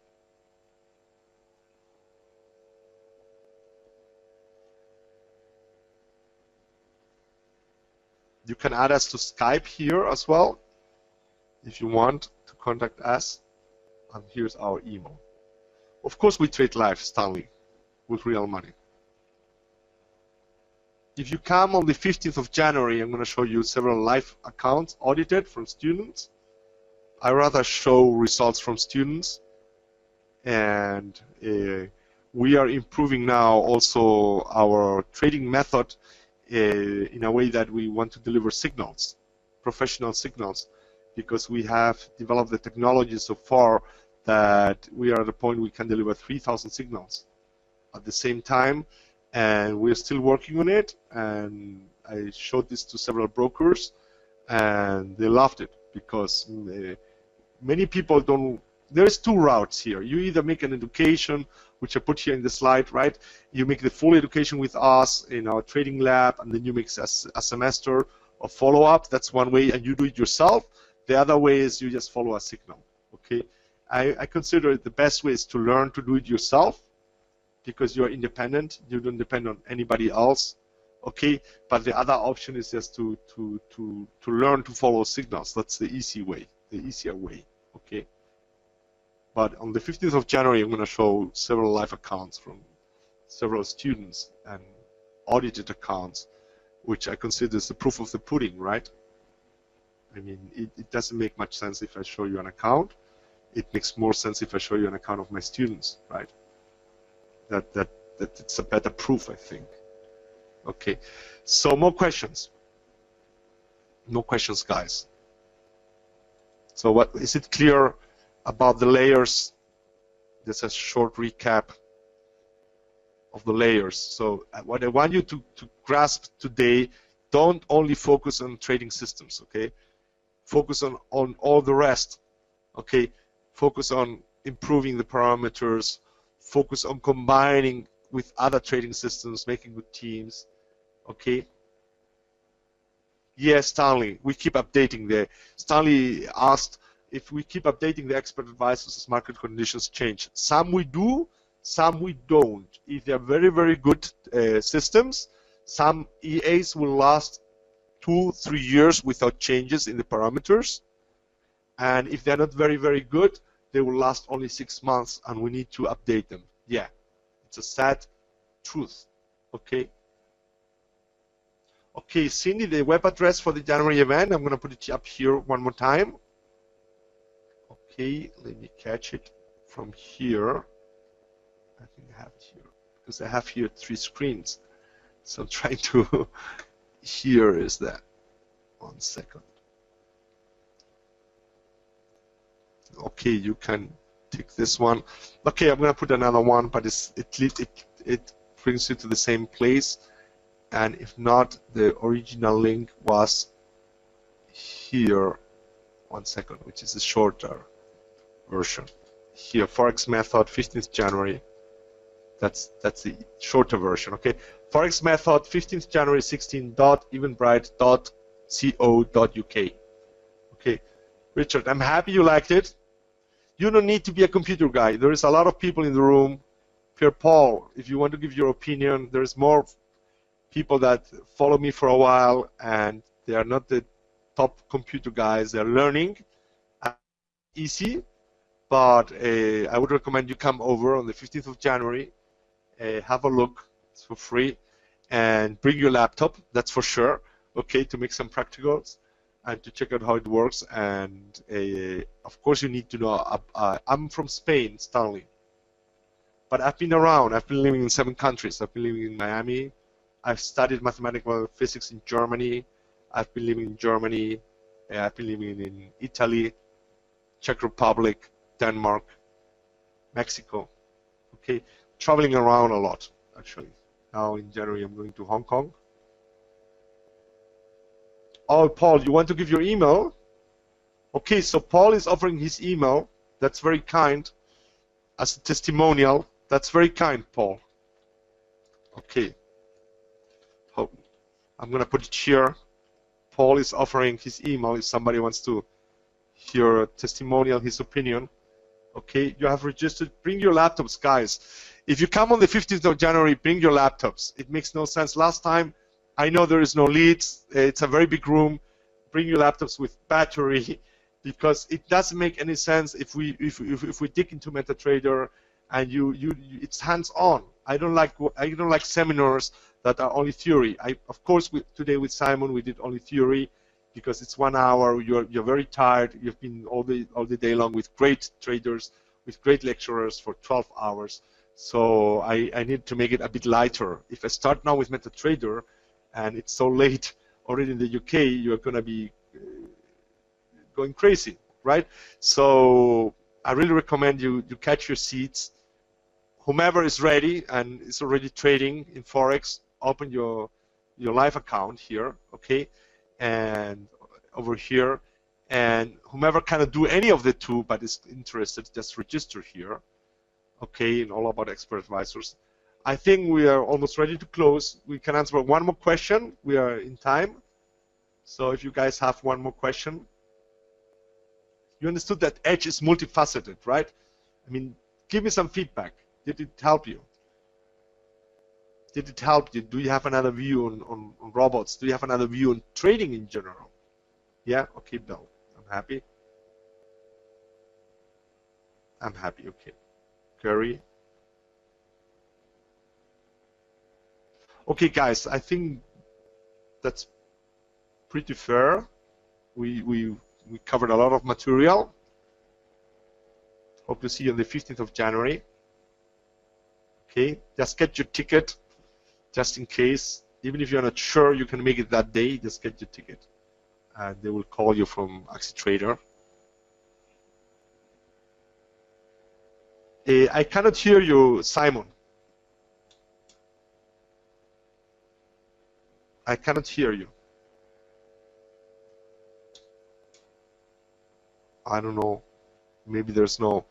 A: You can add us to Skype here as well if you want to contact us, and here's our email. Of course, we trade live, Stanley, with real money. If you come on the 15th of January, I'm going to show you several live accounts audited from students. I rather show results from students, and we are improving now also our trading method in a way that we want to deliver signals, professional signals, because we have developed the technology so far that we are at a point we can deliver 3,000 signals at the same time, and we're still working on it. And I showed this to several brokers, and they loved it because many people don't. There's two routes here. You either make an education, which I put here in the slide, right? You make the full education with us in our trading lab, and then you make a semester of follow-up. That's one way, and you do it yourself. The other way is you just follow a signal, okay? I consider it the best way is to learn to do it yourself because you're independent. You don't depend on anybody else, okay? But the other option is just to learn to follow signals. That's the easy way, the easier way, okay? But on the 15th of January, I'm going to show several live accounts from several students and audited accounts, which I consider is the proof of the pudding, right? I mean, it doesn't make much sense if I show you an account. It makes more sense if I show you an account of my students, right? That it's a better proof, I think. Okay, so more questions? No questions, guys. So what is it clear about the layers? This is a short recap of the layers. So what I want you to grasp today, don't only focus on trading systems, okay? Focus on all the rest, okay? Focus on improving the parameters, focus on combining with other trading systems, making good teams, okay? Yes, Stanley, we keep updating there. Stanley asked if we keep updating the expert advices as market conditions change. Some we do, some we don't. If they're very, very good systems, some EAs will last 2-3 years without changes in the parameters. And if they're not very, very good, they will last only 6 months and we need to update them. Yeah, it's a sad truth, okay? Okay, Cindy, the web address for the January event, I'm going to put it up here one more time. Okay, let me catch it from here. I think I have it here because I have here 3 screens. So I'm trying to, here is that. 1 second. Okay, you can take this one. Okay, I'm going to put another one, but it brings you to the same place. And if not, the original link was here. 1 second, which is a shorter version. Here, Forex method, 15th January. That's the shorter version. Okay, Forex method, 15th January 16.eventbrite.co.uk. Okay, Richard, I'm happy you liked it. You don't need to be a computer guy. There is a lot of people in the room. Pierre Paul, if you want to give your opinion, there's more people that follow me for a while and they are not the top computer guys. They're learning. Easy, but I would recommend you come over on the 15th of January, have a look. It's for free, and bring your laptop. That's for sure. Okay, to make some practicals and to check out how it works. And of course, you need to know. I'm from Spain, Stanley, but I've been around. I've been living in 7 countries. I've been living in Miami. I've studied mathematical physics in Germany. I've been living in Germany. I've been living in Italy, Czech Republic, Denmark, Mexico. Okay, traveling around a lot, actually. Now in January, I'm going to Hong Kong. Oh, Paul, you want to give your email? Okay, so Paul is offering his email. That's very kind. As a testimonial. That's very kind, Paul. Okay. I'm going to put it here. Paul is offering his email if somebody wants to hear a testimonial, his opinion. Okay, you have registered. Bring your laptops, guys. If you come on the 15th of January, bring your laptops. It makes no sense. Last time, I know there is no leads. It's a very big room. Bring your laptops with battery because it doesn't make any sense if we dig into MetaTrader and it's hands-on. I don't like seminars that are only theory. Of course, today with Simon we did only theory because it's 1 hour. You're very tired. You've been all the day long with great traders, with great lecturers for 12 hours. So I need to make it a bit lighter. If I start now with MetaTrader, and it's so late already in the UK, you're going to be going crazy, right? So I really recommend you catch your seats. Whomever is ready and is already trading in Forex, open your live account here, okay, and over here, and whomever cannot do any of the two but is interested, just register here, okay, in All About Expert Advisors. I think we are almost ready to close. We can answer one more question. We are in time. So if you guys have one more question. You understood that Edge is multifaceted, right? I mean, give me some feedback. Did it help you? Did it help you? Do you have another view on robots? Do you have another view on trading in general? Yeah? Okay, Bill. I'm happy. I'm happy, okay. Gary. Okay, guys, I think that's pretty fair. We covered a lot of material. Hope to see you on the 15th of January. Okay, just get your ticket, just in case. Even if you're not sure you can make it that day, just get your ticket. And they will call you from AxiTrader. I cannot hear you, Simon. I cannot hear you. I don't know. Maybe there's no.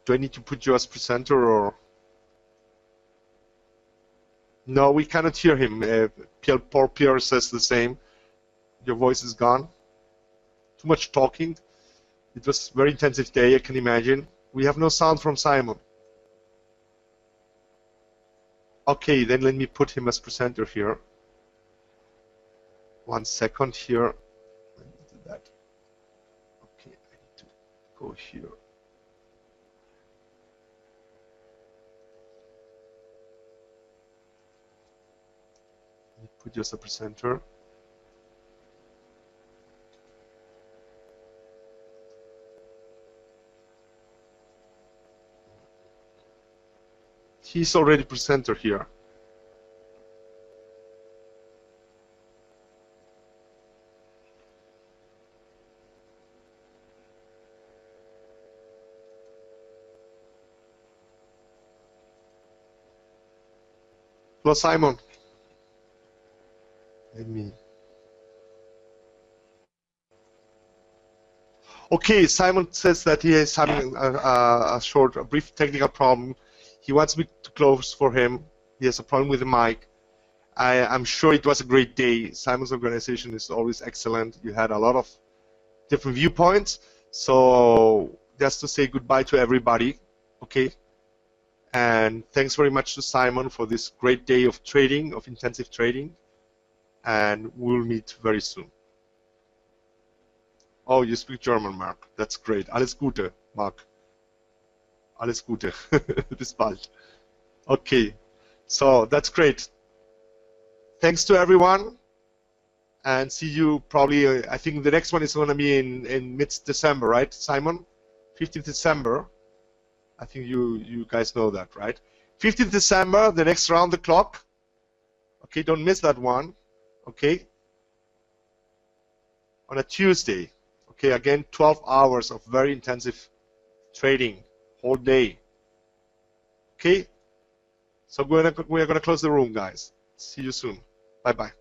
A: Do I need to put you as presenter or? No, we cannot hear him. Paul Pierre says the same. Your voice is gone. Too much talking. It was a very intensive day, I can imagine. We have no sound from Simon. Okay, then let me put him as presenter here. 1 second here. Let me do that. Okay, I need to go here. Let me put you as a presenter. He's already presenter here. Hello, Simon. Let me. Okay, Simon says that he is having a brief technical problem. He wants me to close for him. He has a problem with the mic. I'm sure it was a great day. Simon's organization is always excellent. You had a lot of different viewpoints. So just to say goodbye to everybody, okay? And thanks very much to Simon for this great day of trading, of intensive trading. And we'll meet very soon. Oh, you speak German, Mark. That's great. Alles Gute, Mark. Alles Gute. Bis bald. Okay, so that's great. Thanks to everyone, and see you probably. I think the next one is going to be in mid-December, right, Simon? 15th December. I think you guys know that, right? 15th December, the next round the clock. Okay, don't miss that one. Okay, on a Tuesday. Okay, again, 12 hours of very intensive trading. Whole day. Okay, so we're gonna close the room, guys. See you soon. Bye bye.